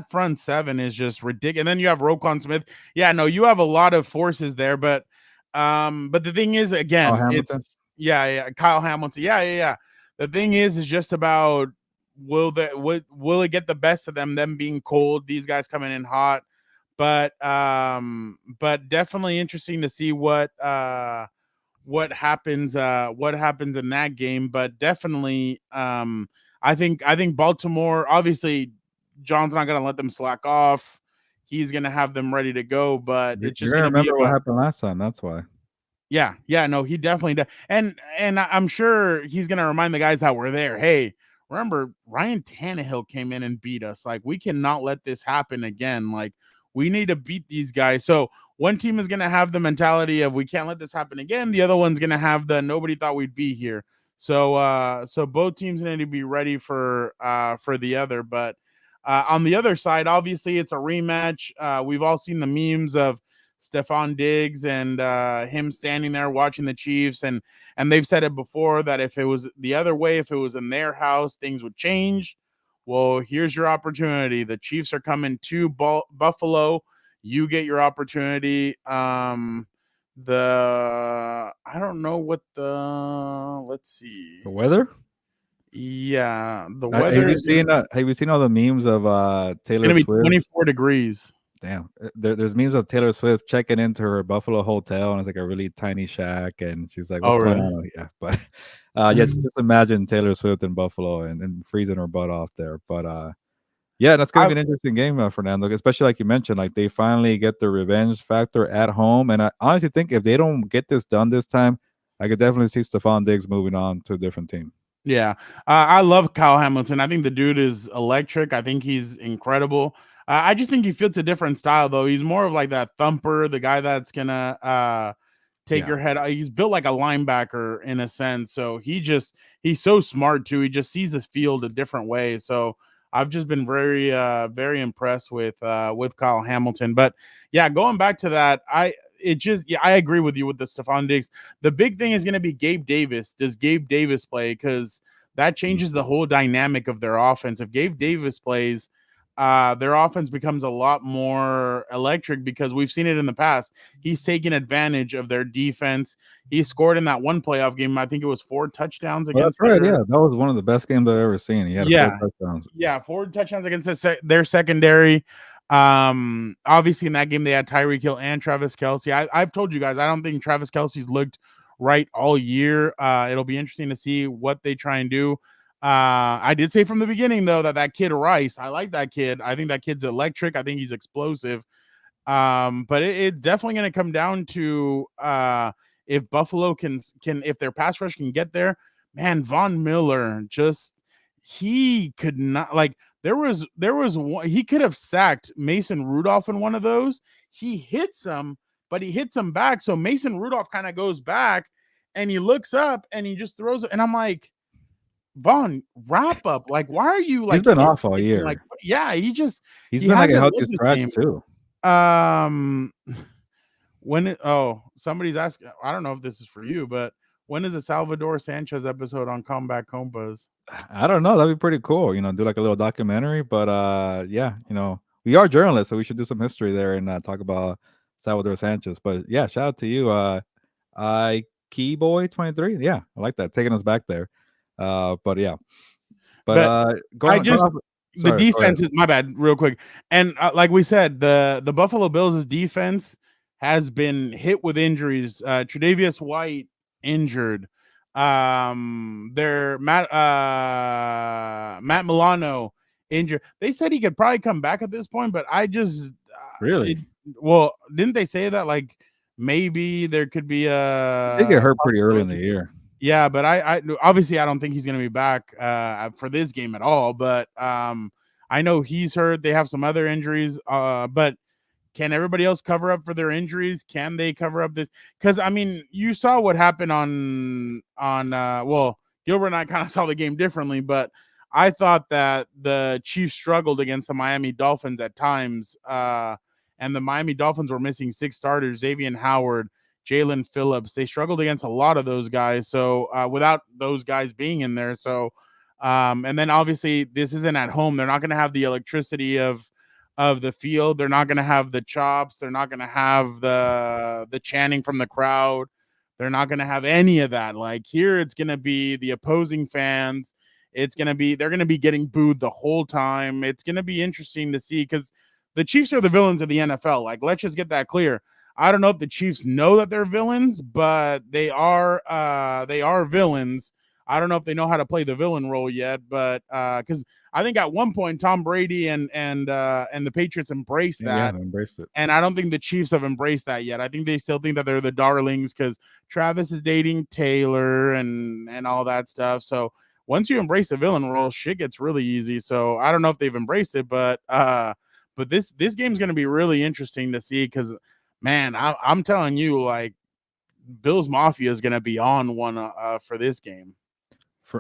front seven is just ridiculous. And then you have Roquan Smith. Yeah, no, you have a lot of forces there, but the thing is, Oh, again, Hamilton. it's yeah, Kyle Hamilton. Yeah. The thing is just about will it get the best of them being cold, these guys coming in hot, but definitely interesting to see what happens in that game. But definitely I think Baltimore, obviously John's not going to let them slack off. He's going to have them ready to go, but You're it's just gonna going to be remember what about happened last time. That's why. yeah, no, he definitely does. And I'm sure he's going to remind the guys that were there, hey, remember Ryan Tannehill came in and beat us. Like, we cannot let this happen again. Like, we need to beat these guys. So one team is going to have the mentality of we can't let this happen again. The other one's going to have the nobody thought we'd be here. So both teams need to be ready for the other. But on the other side, obviously it's a rematch. We've all seen the memes of Stephon Diggs and him standing there watching the Chiefs, and they've said it before that if it was the other way, if it was in their house, things would change. Well, here's your opportunity. The Chiefs are coming to Buffalo. You get your opportunity. I don't know what let's see. The weather? Yeah, the Have weather you is seen have you seen all the memes of Taylor gonna be Swift? 24 degrees. Damn. There's memes of Taylor Swift checking into her Buffalo hotel, and it's like a really tiny shack, and she's like, Oh, "What's going really? on?" Yeah, but just imagine Taylor Swift in Buffalo and freezing her butt off there. But yeah, that's gonna I be an interesting game, Fernando. Especially like you mentioned, like they finally get the revenge factor at home, and I honestly think if they don't get this done this time, I could definitely see Stephon Diggs moving on to a different team. Yeah, I love Kyle Hamilton. I think the dude is electric. I think he's incredible. I just think he fits a different style, though. He's more of like that thumper, the guy that's gonna take Yeah. your head. He's built like a linebacker in a sense. So he's so smart too. He just sees the field a different way. So I've just been very impressed with Kyle Hamilton. But yeah, going back to that, I agree with you with the Stephon Diggs. The big thing is going to be Gabe Davis. Does Gabe Davis play? Because that changes the whole dynamic of their offense. If Gabe Davis plays, their offense becomes a lot more electric because we've seen it in the past. He's taken advantage of their defense. He scored in that one playoff game. I think it was 4 touchdowns Well, that's against right. their Yeah, that was one of the best games I've ever seen. He had 4 yeah, touchdowns. yeah, 4 touchdowns against their secondary. Obviously in that game they had Tyreek Hill and Travis Kelce. I've told you guys I don't think Travis Kelce's looked right all year. It'll be interesting to see what they try and do. I did say from the beginning though that kid Rice, I like that kid. I think that kid's electric. I think he's explosive. But it's definitely going to come down to if Buffalo can if their pass rush can get there, man, Von Miller just he could not like there was one, he could have sacked Mason Rudolph in one of those. He hits him, but he hits him back. So Mason Rudolph kind of goes back and he looks up and he just throws it. And I'm like, Vaughn, wrap up. Like, why are you He's like been off all like year. yeah, He's he been like a hasn't healthy looked the scratch same. too. Um somebody's asking, I don't know if this is for you, but when is a Salvador Sanchez episode on Combat Compas? I don't know. That'd be pretty cool. Do like a little documentary. But yeah, we are journalists, so we should do some history there and talk about Salvador Sanchez. But yeah, shout out to you, I Keyboy 23. Yeah, I like that, taking us back there. But yeah, but But going I on, going just off. the Sorry, go ahead. defense is my bad, real quick. And like we said, the Buffalo Bills' defense has been hit with injuries. Tre'Davious White injured. Their Matt Milano injured. They said he could probably come back at this point, but I just Really, well, didn't they say that like maybe there could be he did get a hurt pretty early in the possibility? year. Yeah, but I obviously I don't think he's going to be back for this game at all. But I know he's hurt. They have some other injuries. But can everybody else cover up for their injuries? Can they cover up this? Because I mean, you saw what happened on well, Gilbert and I kind of saw the game differently, but I thought that the Chiefs struggled against the Miami Dolphins at times. And the Miami Dolphins were missing 6 starters: Xavier Howard, Jalen Phillips. They struggled against a lot of those guys. So without those guys being in there, so and then obviously this isn't at home. They're not going to have the electricity of the field. They're not going to have the chops. They're not going to have the chanting from the crowd. They're not going to have any of that. Like here, it's going to be the opposing fans. They're going to be getting booed the whole time. It's going to be interesting to see because the Chiefs are the villains of the NFL. Like, let's just get that clear. I don't know if the Chiefs know that they're villains, but they are villains. I don't know if they know how to play the villain role yet, but because I think at one point Tom Brady and the Patriots embraced Yeah, that, they embraced it. and I don't think the Chiefs have embraced that yet. I think they still think that they're the darlings because Travis is dating Taylor and all that stuff. So once you embrace the villain role, shit gets really easy. So I don't know if they've embraced it, but this game's going to be really interesting to see because man, I'm telling you, like Bills Mafia is going to be on one for this game.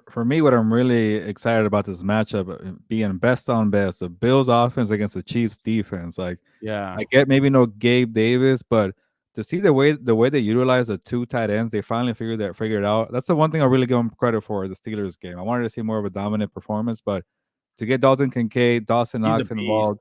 For me, what I'm really excited about this matchup being best on best, the Bills offense against the Chiefs defense. Like, Yeah, I get maybe no Gabe Davis, but to see the way they utilize the 2 tight ends, they finally figured out. That's the one thing I really give them credit for, the Steelers game. I wanted to see more of a dominant performance, but to get Dalton Kincaid, Dawson he's a Knox beast. involved,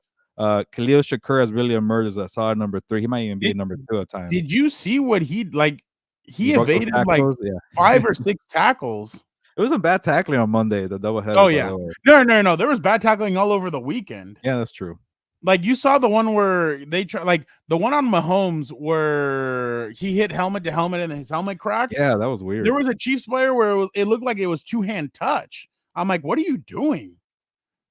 Khalil Shakur has really emerged as a solid number 3. He might even be a Did number 2 at times. did you see what he like? He He broke those evaded like tackles. Yeah, 5 or 6 tackles. it was some bad tackling on Monday, the Oh doubleheader, by yeah, the way. no. There was bad tackling all over the weekend. Yeah, that's true. Like you saw the one where they try, like the one on Mahomes where he hit helmet to helmet and his helmet cracked. Yeah, that was There weird. was a Chiefs player where it looked like it was 2-hand touch. I'm like, what are you doing?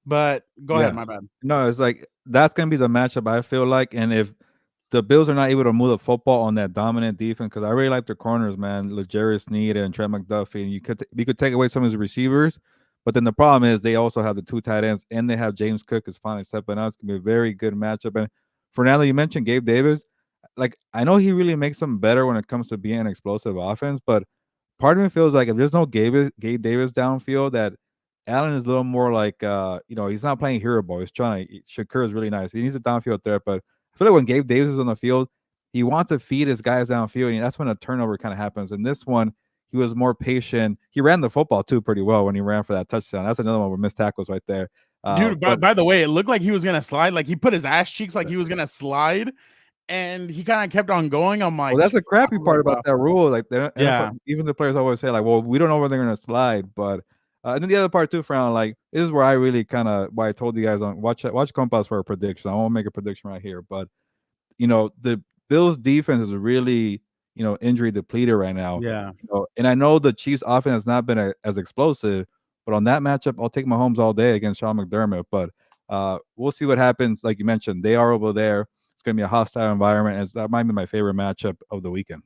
But go ahead, Yeah. my bad. No, it's like that's gonna be the matchup, I feel like. And if the Bills are not able to move the football on that dominant defense, because I really like their corners, man, L'Jarius Sneed and Trent McDuffie, and you could take away some of his receivers, but then the problem is they also have the 2 tight ends, and they have James Cook is finally stepping out. It's gonna be a very good matchup. And Fernando, you mentioned Gabe Davis. Like, I know he really makes them better when it comes to being an explosive offense, but part of me feels like if there's no Gabe Davis downfield, that Allen is a little more like he's not playing hero ball. He's trying to Shakur is really nice. He needs a downfield threat, but I feel like when Gabe Davis is on the field, he wants to feed his guys downfield, and that's when a turnover kind of happens. And this one, he was more patient. He ran the football too pretty well when he ran for that touchdown. That's another one with missed tackles right there. Dude, But by the way, it looked like he was gonna slide. Like he put his ass cheeks like he was gonna slide, and he kind of kept on going. I'm well, like, that's the crappy part about that rule. Like the yeah, NFL, even the players always say, like, "Well, we don't know when they're going to slide." But and then the other part too, Frown, like this is where I really kind of why I told you guys on watch Compas for a prediction. I won't make a prediction right here, but the Bills defense is really injury depleted right now. yeah. And I know the Chiefs offense has not been as explosive, but on that matchup, I'll take Mahomes all day against Sean McDermott. But we'll see what happens. Like you mentioned, they are over there. It's going to be a hostile environment, and that might be my favorite matchup of the weekend.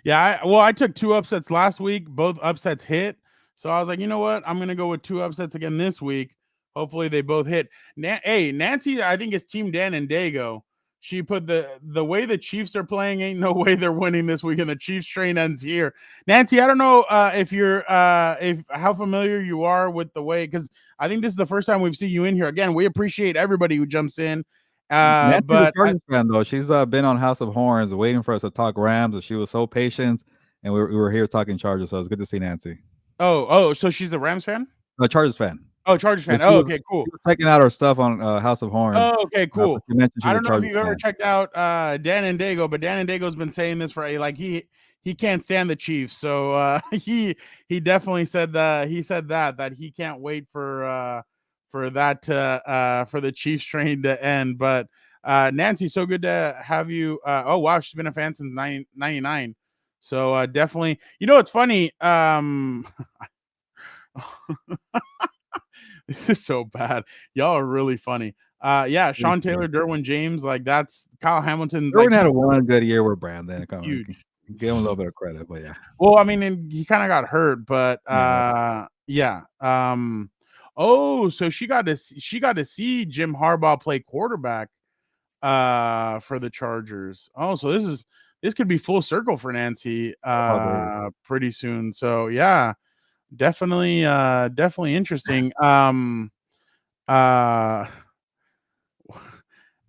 Yeah, well, I took two upsets last week. Both upsets hit. So I was like, you know what? I'm gonna go with two upsets again this week. Hopefully they both hit. Hey, Nancy, I think it's Team Dan and Dago. She put the way the Chiefs are playing, ain't no way they're winning this week, and the Chiefs train ends here. Nancy, I don't know if you're if how familiar you are with the way, because I think this is the first time we've seen you in here. Again, we appreciate everybody who jumps in. Nancy's a But Chargers fan though. She's been on House of Horns waiting for us to talk Rams, and she was so patient. And we were here talking Chargers, so it's good to see Nancy. So she's a Rams fan? A Chargers fan. Oh, Chargers But fan. Oh, okay, cool. she was checking out our stuff on House of Horns. Oh, okay, But cool. she mentioned I she's a don't know if Chargers you've ever fan. checked out Dan and Dago, but Dan and Dago's been saying this for like he can't stand the Chiefs. So he definitely said that he can't wait for that for the Chiefs train to end. But Nancy, so good to have you. Oh wow, she's been a fan since 1999. So definitely, you know, it's funny. This is so bad. Y'all are really funny. Yeah, Sean Taylor, Derwin James, like that's Kyle Hamilton. Derwin Like had a one good year with Brandon. Come on, huge. give him a little bit of credit, but yeah. Well, I mean, he kind of got hurt, but yeah. Oh, so she got to see Jim Harbaugh play quarterback for the Chargers. Oh, so this could be full circle for Nancy pretty soon. So yeah, definitely interesting. Uh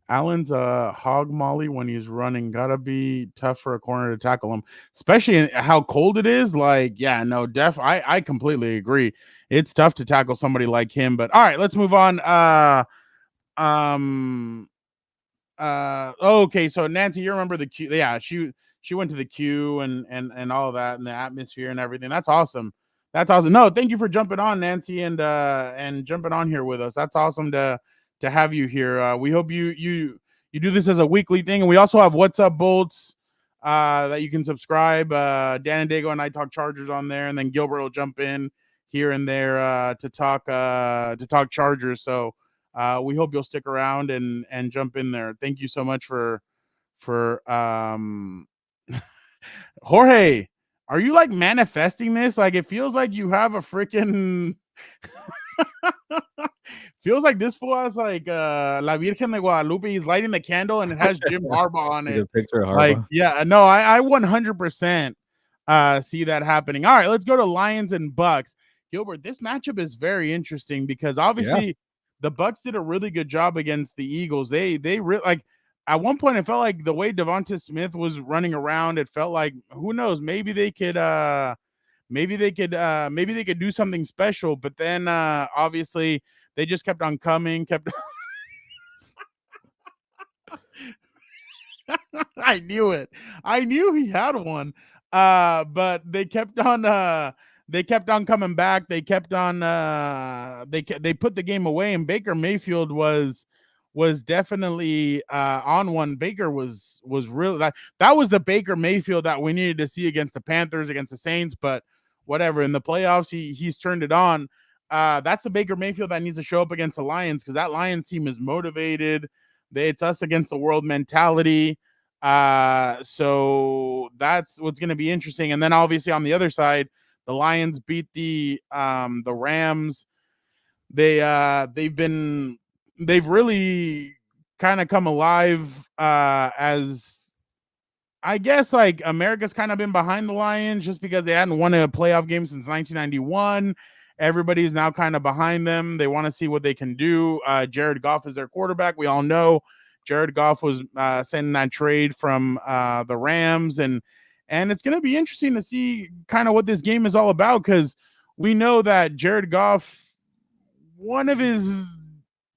Allen's a hog molly when he's running. Gotta be tough for a corner to tackle him, especially how cold it is. Like, yeah, no, I completely agree. It's tough to tackle somebody like him. But all right, let's move on. Um, okay, so Nancy, you remember the Q? Yeah, she went to the Q and all of that and the atmosphere and everything. That's awesome. That's awesome. No, thank you for jumping on, Nancy, and jumping on here with us. That's awesome to have you here. We hope you do this as a weekly thing, and we also have What's Up Bolts that you can subscribe. Dan and Dago and I talk Chargers on there, and then Gilbert will jump in here and there to talk Chargers. So we hope you'll stick around and jump in there. Thank you so much for Jorge. Are you like manifesting this? Like it feels like you have a freaking feels like this fool has like La Virgen de Guadalupe. He's lighting the candle and it has Jim Harbaugh on it. A picture of Harbaugh. Like, yeah, no, I 100% see that happening. All right, let's go to Lions and Bucks. Gilbert, this matchup is very interesting because obviously the Bucks did a really good job against the Eagles. They really like at one point it felt like the way Devonta Smith was running around, it felt like who knows, maybe they could do something special, but then obviously they just kept on coming, I knew it. I knew he had one. But they kept on coming back. They kept on they put the game away, and Baker Mayfield was definitely on one. Baker was really that was the Baker Mayfield that we needed to see against the Panthers, against the Saints, but whatever. In the playoffs, he's turned it on. That's the Baker Mayfield that needs to show up against the Lions, because that Lions team is motivated. It's us against the world mentality. So that's what's going to be interesting. And then obviously on the other side, the Lions beat the Rams. They've really kind of come alive as I guess like America's kind of been behind the Lions just because they hadn't won a playoff game since 1991. Everybody's now kind of behind them. They want to see what they can do. Jared Goff is their quarterback. We all know Jared Goff was sending that trade from the Rams, and it's going to be interesting to see kind of what this game is all about, because we know that Jared Goff, one of his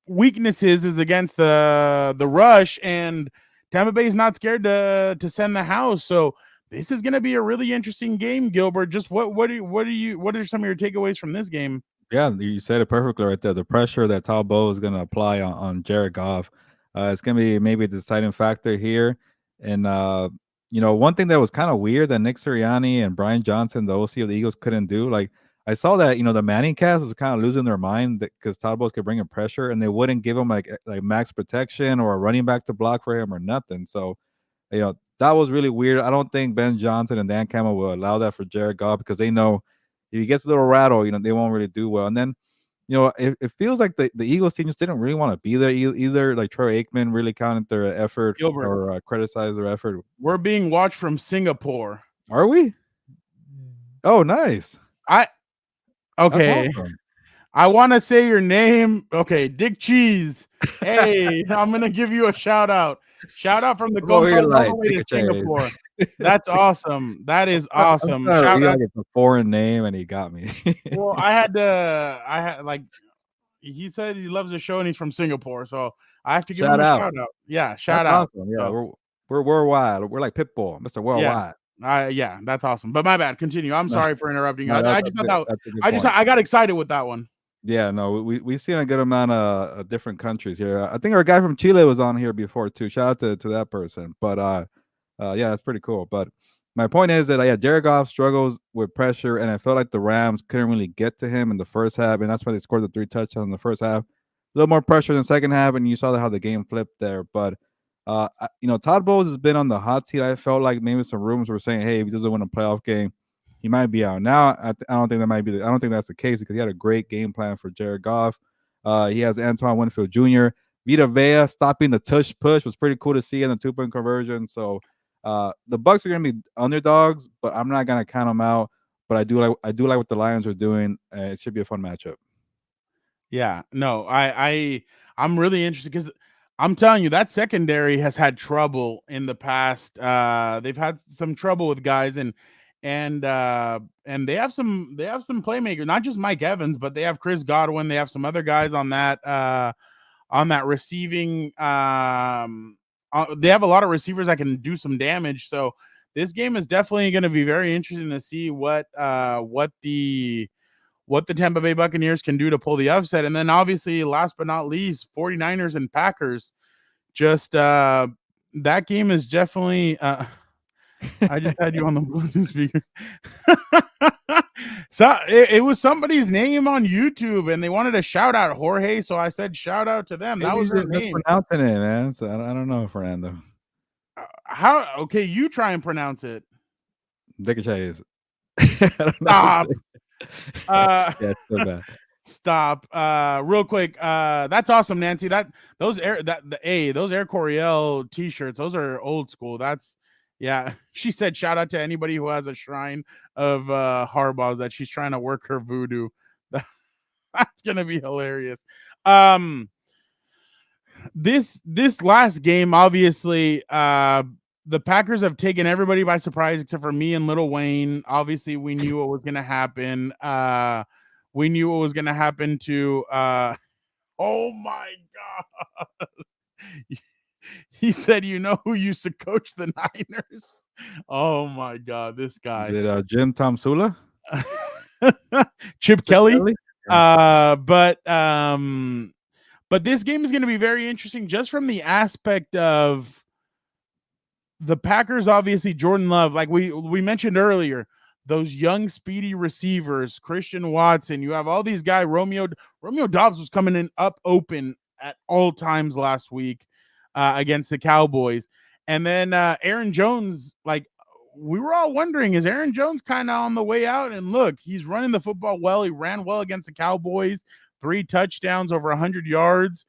weaknesses is against the rush, and Tampa Bay is not scared to send the house. So this is going to be a really interesting game, Gilbert. Just what are some of your takeaways from this game? Yeah, you said it perfectly right there. The pressure that Talbot is going to apply on Jared Goff, it's going to be maybe a deciding factor here. And one thing that was kind of weird that Nick Sirianni and Brian Johnson, the OC of the Eagles, couldn't do. Like I saw that the Manning cast was kind of losing their mind because Talbot could bring in pressure, and they wouldn't give him like max protection or a running back to block for him or nothing. So that was really weird. I don't think Ben Johnson and Dan Campbell will allow that for Jared Goff because they know if he gets a little rattle, they won't really do well. And then, it feels like the Eagles team just didn't really want to be there either. Like Troy Aikman really counted their effort Gilbert, or criticized their effort. we're being watched from Singapore. Are we? Oh, nice. I That's okay. awesome. I want to say your name. Okay, Dick Cheese. Hey, I'm gonna give you a shout out. Shout out from the I'm over Compas here all the like way to Picache. Singapore. That's awesome. That is I'm awesome. trying to Shout out. like it's a foreign name, and he got me. Well, I had like he said he loves the show and he's from Singapore, so I have to give him Shout a out. shout out. Yeah, That's shout out. awesome. Yeah, So we're worldwide. We're like Pitbull, Mr. yeah, Worldwide. yeah, that's awesome. But my bad. Continue. I'm No, sorry for interrupting you. no, I just thought that that's a good point. I got excited with that one. Yeah, no, we've seen a good amount of different countries here. I think our guy from Chile was on here before too. Shout out to that person. But yeah, that's pretty cool. But my point is that Jared Goff struggles with pressure, and I felt like the Rams couldn't really get to him in the first half, and that's why they scored the 3 touchdowns in the first half. A little more pressure in the second half, and you saw how the game flipped there. But Todd Bowles has been on the hot seat. I felt like maybe some rumors were saying, hey, if he doesn't win a playoff game, he might be out. Now, I don't think that might be. I don't think that's the case because he had a great game plan for Jared Goff. He has Antoine Winfield Jr. Vita Vea stopping the tush push was pretty cool to see in the 2-point conversion. So the Bucks are going to be underdogs, but I'm not going to count them out. But I do like what the Lions are doing. It should be a fun matchup. Yeah, no, I'm really interested because I'm telling you that secondary has had trouble in the past. They've had some trouble with guys and they have some playmakers, not just Mike Evans, but they have Chris Godwin. They have some other guys on that receiving. They have a lot of receivers that can do some damage. So this game is definitely going to be very interesting to see what the Tampa Bay Buccaneers can do to pull the upset. And then obviously, last but not least, 49ers and Packers. Just that game is definitely I just had you on the Bluetooth speaker. So it was somebody's name on YouTube and they wanted to shout out Jorge, so I said shout out to them. Maybe that was he's their name. mispronouncing it, man. So I don't know, Fernando. How? Okay, you try and pronounce it. Dickachase. Stop. Yeah, it's so bad. Stop. Real quick. That's awesome, Nancy. Those Air Coryell t-shirts, those are old school. That's yeah. She said shout out to anybody who has a shrine of Harbaugh's that she's trying to work her voodoo. That's gonna be hilarious. This last game, obviously, the Packers have taken everybody by surprise except for me and Little Wayne. Obviously, we knew what was gonna happen. We knew what was gonna happen to oh my god. He said, you know who used to coach the Niners? Oh my god, this guy. Is it Jim Tom Sula? Chip Kelly? Yeah. But this game is going to be very interesting just from the aspect of the Packers. Obviously, Jordan Love, like we mentioned earlier, those young, speedy receivers, Christian Watson. You have all these guys. Romeo Doubs was coming in up open at all times last week against the Cowboys. And then Aaron Jones, like we were all wondering, is Aaron Jones kind of on the way out? And look, he's running the football well. He ran well against the Cowboys, 3 touchdowns, over 100 yards.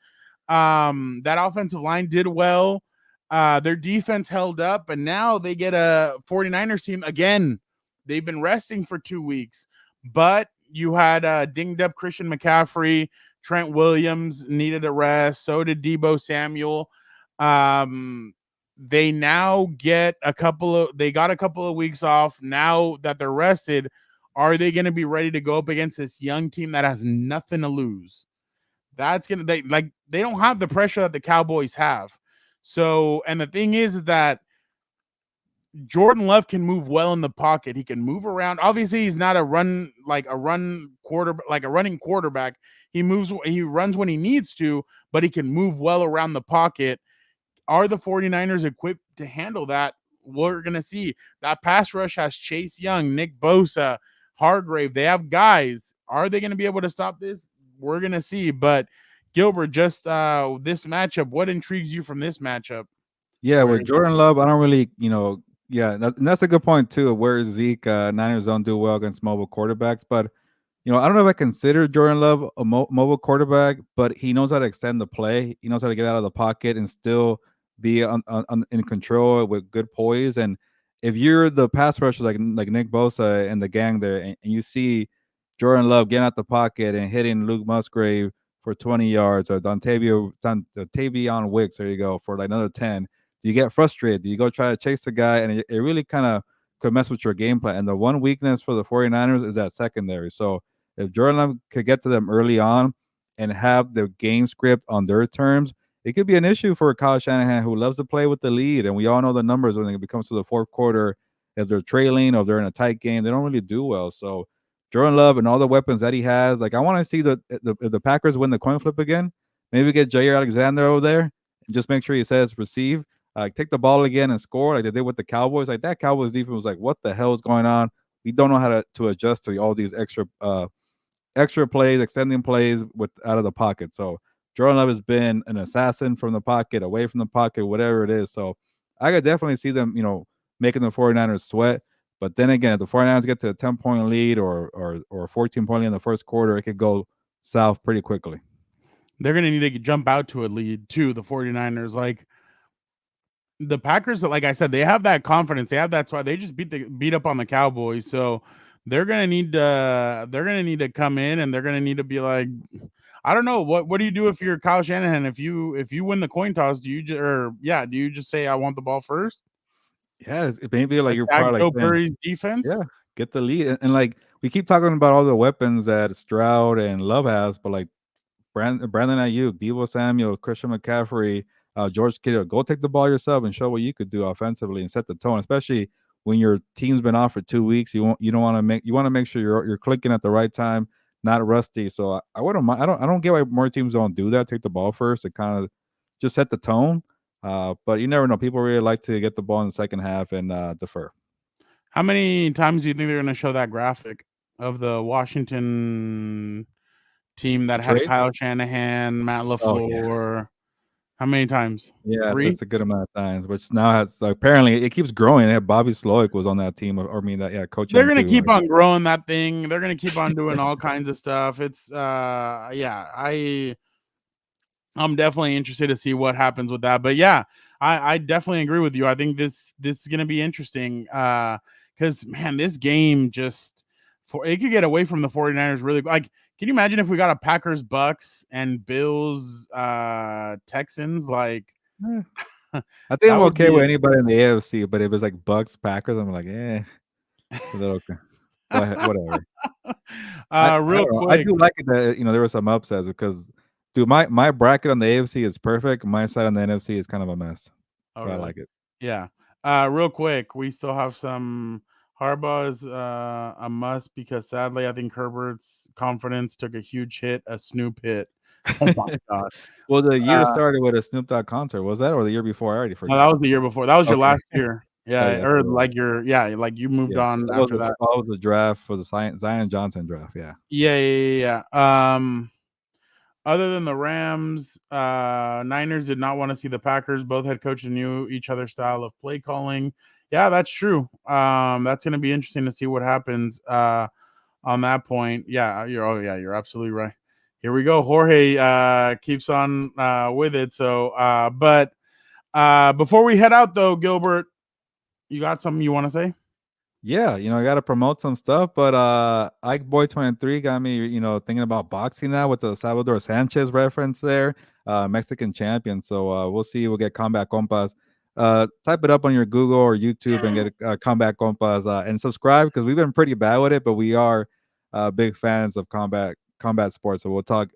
That offensive line did well. Their defense held up, and now they get a 49ers team again. They've been resting for 2 weeks, but you had dinged up Christian McCaffrey. Trent Williams needed a rest. So did Deebo Samuel. They now get a couple of weeks off. Now that they're rested, are they going to be ready to go up against this young team that has nothing to lose? That's going to, they don't have the pressure that the Cowboys have. So, and the thing is that Jordan Love can move well in the pocket. He can move around. Obviously, he's not a running quarterback. He runs when he needs to, but he can move well around the pocket. Are the 49ers equipped to handle that? We're going to see. That pass rush has Chase Young, Nick Bosa, Hargrave. They have guys. Are they going to be able to stop this? We're going to see. But Gilbert, just this matchup, what intrigues you from this matchup? Yeah, Where with Jordan Love, I don't really, yeah, and that's a good point too. Where Zeke, Niners don't do well against mobile quarterbacks, but I don't know if I consider Jordan Love a mobile quarterback, but he knows how to extend the play. He knows how to get out of the pocket and still be in control with good poise. And if you're the pass rusher like Nick Bosa and the gang there, and you see Jordan Love getting out the pocket and hitting Luke Musgrave for 20 yards, or Tavion Wicks, there you go, for like another 10, you get frustrated. You go try to chase the guy, and it really kind of could mess with your game plan. And the one weakness for the 49ers is that secondary. So if Jordan Love could get to them early on and have the game script on their terms, it could be an issue for Kyle Shanahan, who loves to play with the lead. And we all know the numbers when it comes to the fourth quarter. If they're trailing or they're in a tight game, they don't really do well. So Jordan Love and all the weapons that he has, like I want to see if the Packers win the coin flip again. Maybe get Jair Alexander over there and just make sure he says receive. Take the ball again and score like they did with the Cowboys. Like that Cowboys defense was like, what the hell is going on? We don't know how to adjust to all these extra plays, extending plays with out of the pocket. So Jordan Love has been an assassin from the pocket, away from the pocket, whatever it is. So I could definitely see them, making the 49ers sweat. But then again, if the 49ers get to a 10-point lead or 14-point lead in the first quarter, it could go south pretty quickly. they're going to need to jump out to a lead too, the 49ers. Like the Packers, like I said, they have that confidence. They have that's why they just beat up on the Cowboys. So they're gonna need to come in, and they're gonna need to be like, I don't know, what do you do if you're Kyle Shanahan? If you win the coin toss, do you just say I want the ball first? Yeah, it maybe like you're Attack probably Joe like saying, Burry's yeah, defense. get the lead. And like we keep talking about all the weapons that Stroud and Love has, but like Brandon Ayuk, Deebo Samuel, Christian McCaffrey, George Kittle. Go take the ball yourself and show what you could do offensively and set the tone. Especially when your team's been off for 2 weeks, you don't want to make you want to make sure you're clicking at the right time, not rusty. So I wouldn't mind. I don't get why more teams don't do that. Take the ball first to kind of just set the tone. But you never know. People really like to get the ball in the second half and defer. How many times do you think they're gonna show that graphic of the Washington team The that had trade? Kyle Shanahan, Matt Oh yeah. LaFleur? How many times? Yeah, so 3? it's a good amount of times, which now has apparently it keeps growing. Yeah, Bobby Slowick was on that team, or I mean that, yeah, coaching They're them gonna too. keep Like, on growing that thing. They're gonna keep on doing all kinds of stuff. It's yeah, I'm definitely interested to see what happens with that. But yeah, I definitely agree with you. I think this is gonna be interesting. Because man, this game just for it could get away from the 49ers really like can you imagine if we got a Packers Bucks and Bills Texans like eh, I think I'm that would okay with be anybody in the AFC, but if it's like Bucks Packers, I'm like, it's a little okay. Go ahead, whatever. I real don't know. I quick. do like it that there were some upsets because, dude, my bracket on the AFC is perfect. My side on the NFC is kind of a mess, Oh, but I really? like it. Yeah. Real quick, we still have some Harbaugh is a must because sadly, I think Herbert's confidence took a huge hit, a Snoop hit. Oh my god. Well, the year Uh, started with a Snoop Dogg concert. Was that or the year before? I already no, forget. that was the year before. That was your Okay. last year. Oh Yeah, yeah, or so like your yeah, like you moved yeah, on that was after that. the draft for the Zion Johnson draft. Yeah. Yeah. Other than the Rams, Niners did not want to see the Packers. Both head coaches knew each other's style of play calling. Yeah, that's true. That's going to be interesting to see what happens on that point. Yeah, you're absolutely right. Here we go. Jorge keeps on with it. So, but before we head out, though, Gilbert, you got something you want to say? Yeah, I got to promote some stuff, but Ike Boy 23 got me, thinking about boxing now with the Salvador Sanchez reference there, Mexican champion. So we'll see. We'll get Combat Compas. Type it up on your Google or YouTube and get Combat Compas and subscribe because we've been pretty bad with it, but we are big fans of combat sports. So we'll talk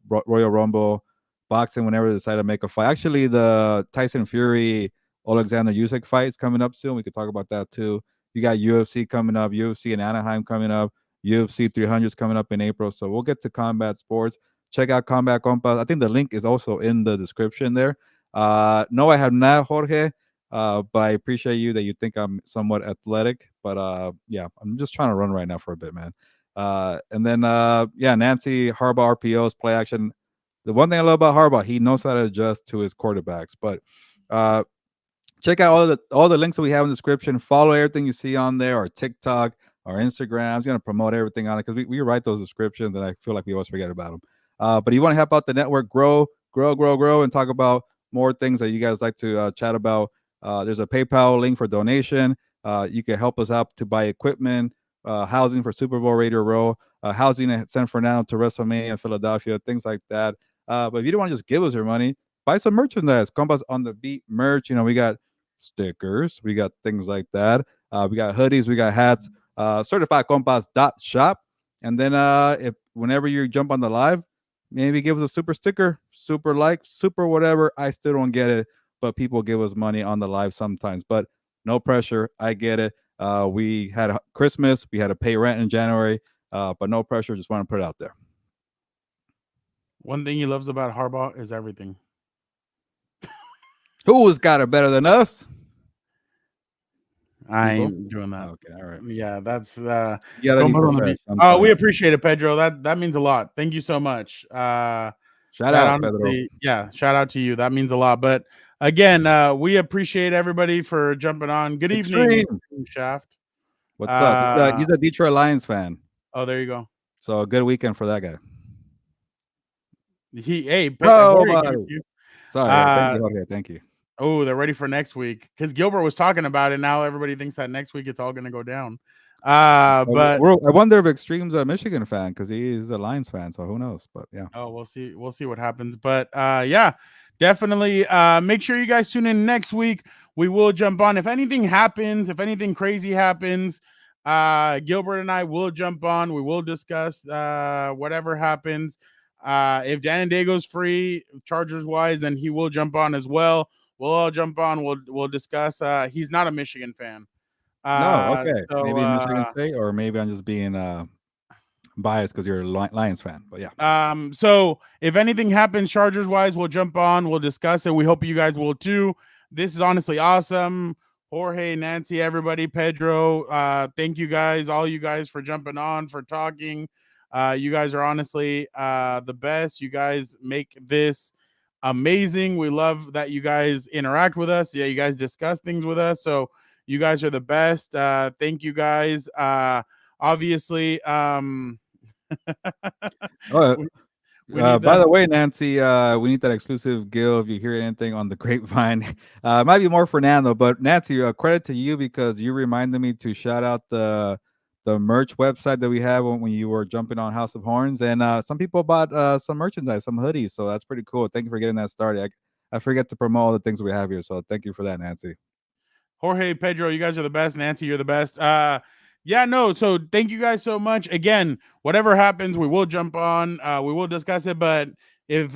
Royal Rumble, boxing whenever they decide to make a fight. Actually, the Tyson Fury Alexander Usyk fight is coming up soon. We could talk about that too. You got UFC coming up, UFC in Anaheim coming up, UFC 300 is coming up in April. So we'll get to combat sports. Check out Combat Compas. I think the link is also in the description there. No, I have not, Jorge, but I appreciate you that you think I'm somewhat athletic. But yeah, I'm just trying to run right now for a bit, man. And then yeah, Nancy Harbaugh RPOs play action. The one thing I love about Harbaugh, he knows how to adjust to his quarterbacks. But check out all the links that we have in the description. Follow everything you see on there, our TikTok, our Instagram. I'm gonna promote everything on it because we write those descriptions, and I feel like we always forget about them. But you want to help out the network grow, and talk about more things that you guys like to chat about. There's a PayPal link for donation. You can help us out to buy equipment, housing for Super Bowl Radio Row, housing at San Fernando to WrestleMania, Philadelphia, things like that. But if you don't want to just give us your money, buy some merchandise. Compas on the Beat merch. We got stickers, we got things like that. We got hoodies, we got hats. Certifiedcompas.shop. And then if whenever you jump on the live, maybe give us a super sticker, super like, super whatever. I still don't get it, but people give us money on the live sometimes. But no pressure. I get it. We had Christmas, we had to pay rent in January, but no pressure. Just want to put it out there. One thing he loves about Harbaugh is everything. Who's got it better than us? I People? ain't doing that. Okay, all right. Yeah, that's Yeah, that Compas on the Beat. I'm Oh, telling we you. appreciate it, Pedro. That means a lot. Thank you so much. Shout That out, Pedro. honestly, yeah, shout out to you. That means a lot. But again, we appreciate everybody for jumping on. Good evening, Extreme. Shaft. What's up? He's a Detroit Lions fan. Oh, there you go. So a good weekend for that guy. Very good of you. Sorry. Thank you. Okay, thank you. Oh, they're ready for next week because Gilbert was talking about it. Now everybody thinks that next week it's all going to go down. But I wonder if Extreme's a Michigan fan because he's a Lions fan. So who knows? But yeah. Oh, we'll see. We'll see what happens. But yeah, definitely make sure you guys tune in next week. We will jump on. If anything happens, if anything crazy happens, Gilbert and I will jump on. We will discuss whatever happens. If Dan Diego's free, Chargers wise, then he will jump on as well. We'll all jump on. We'll discuss. He's not a Michigan fan. No, okay. So, maybe Michigan State, or maybe I'm just being biased because you're a Lions fan. But yeah. So if anything happens Chargers wise, we'll jump on. We'll discuss it. We hope you guys will too. This is honestly awesome. Jorge, Nancy, everybody, Pedro. Thank you guys, all you guys, for jumping on, for talking. You guys are honestly the best. You guys make this amazing. We love that you guys interact with us. Yeah, you guys discuss things with us. So you guys are the best. Thank you guys. Obviously, by the way, Nancy, we need that exclusive Gil. If you hear anything on the grapevine, it might be more Fernando, but Nancy, credit to you because you reminded me to shout out the merch website that we have when you were jumping on House of Horns, and some people bought some merchandise, some hoodies, so that's pretty cool. Thank you for getting that started. I forget to promote all the things we have here, so thank you for that, Nancy. Jorge, Pedro, you guys are the best. Nancy, you're the best. Yeah, no. So thank you guys so much. Again, whatever happens, we will jump on. We will discuss it. But if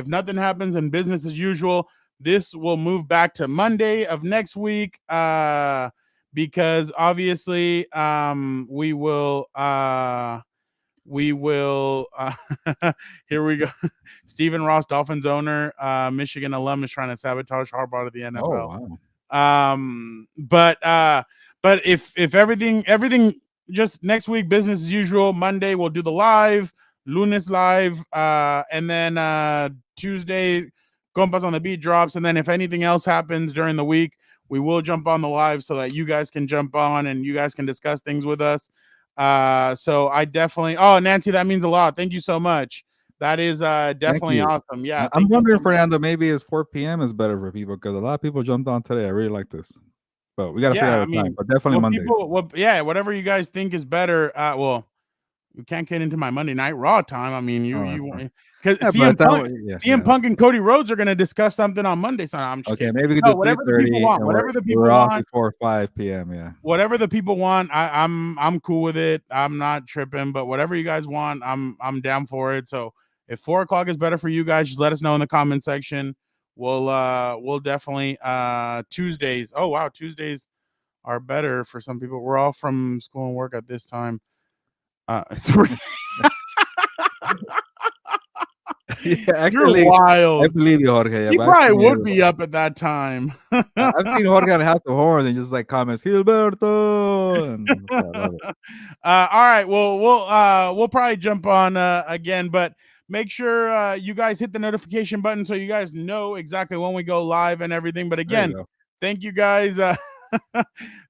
nothing happens and business as usual, this will move back to Monday of next week. Because obviously, we will. Here we go. Stephen Ross, Dolphins owner, Michigan alum, is trying to sabotage Harbaugh to the NFL. Oh, wow. But if everything just next week, business as usual. Monday we'll do the live, Lunes live, and then Tuesday Compas on the Beat drops, and then if anything else happens during the week, we will jump on the live so that you guys can jump on and you guys can discuss things with us. So I definitely, Nancy, that means a lot. Thank you so much. That is definitely awesome. Yeah, I'm wondering, Fernando, maybe it's 4 p.m. is better for people because a lot of people jumped on today. I really like this, but we got to figure out a time. But definitely Mondays. Whatever you guys think is better. Well, we can't get into my Monday Night Raw time. I mean, you because CM Punk and Cody Rhodes are going to discuss something on Monday. So I'm just okay. Maybe we can do whatever the people want. Whatever the people want before 5 p.m. Yeah. Whatever the people want, I'm cool with it. I'm not tripping. But whatever you guys want, I'm down for it. So if 4 o'clock is better for you guys, just let us know in the comment section. We'll definitely Tuesdays. Oh wow, Tuesdays are better for some people. We're all from school and work at this time. Yeah, actually, you're wild. I believe you, Jorge. He probably would be up at that time. I've seen Jorge on House of Horns and just like comments, Gilberto. All right, well, we'll probably jump on again, but make sure you guys hit the notification button so you guys know exactly when we go live and everything. But again, Thank you guys.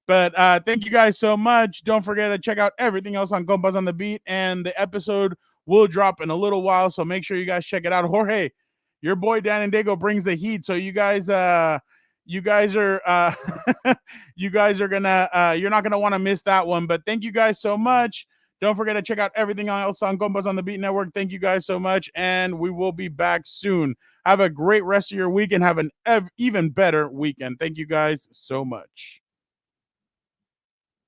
But thank you guys so much. Don't forget to check out everything else on Compas on the Beat, and the episode will drop in a little while, so make sure you guys check it out. Jorge, your boy Dan and Dago brings the heat, so you guys are you guys are gonna you're not gonna want to miss that one. But thank you guys so much. Don't forget to check out everything else on Compas on the Beat Network. Thank you guys so much, and we will be back soon. Have a great rest of your week and have an even better weekend. Thank you guys so much.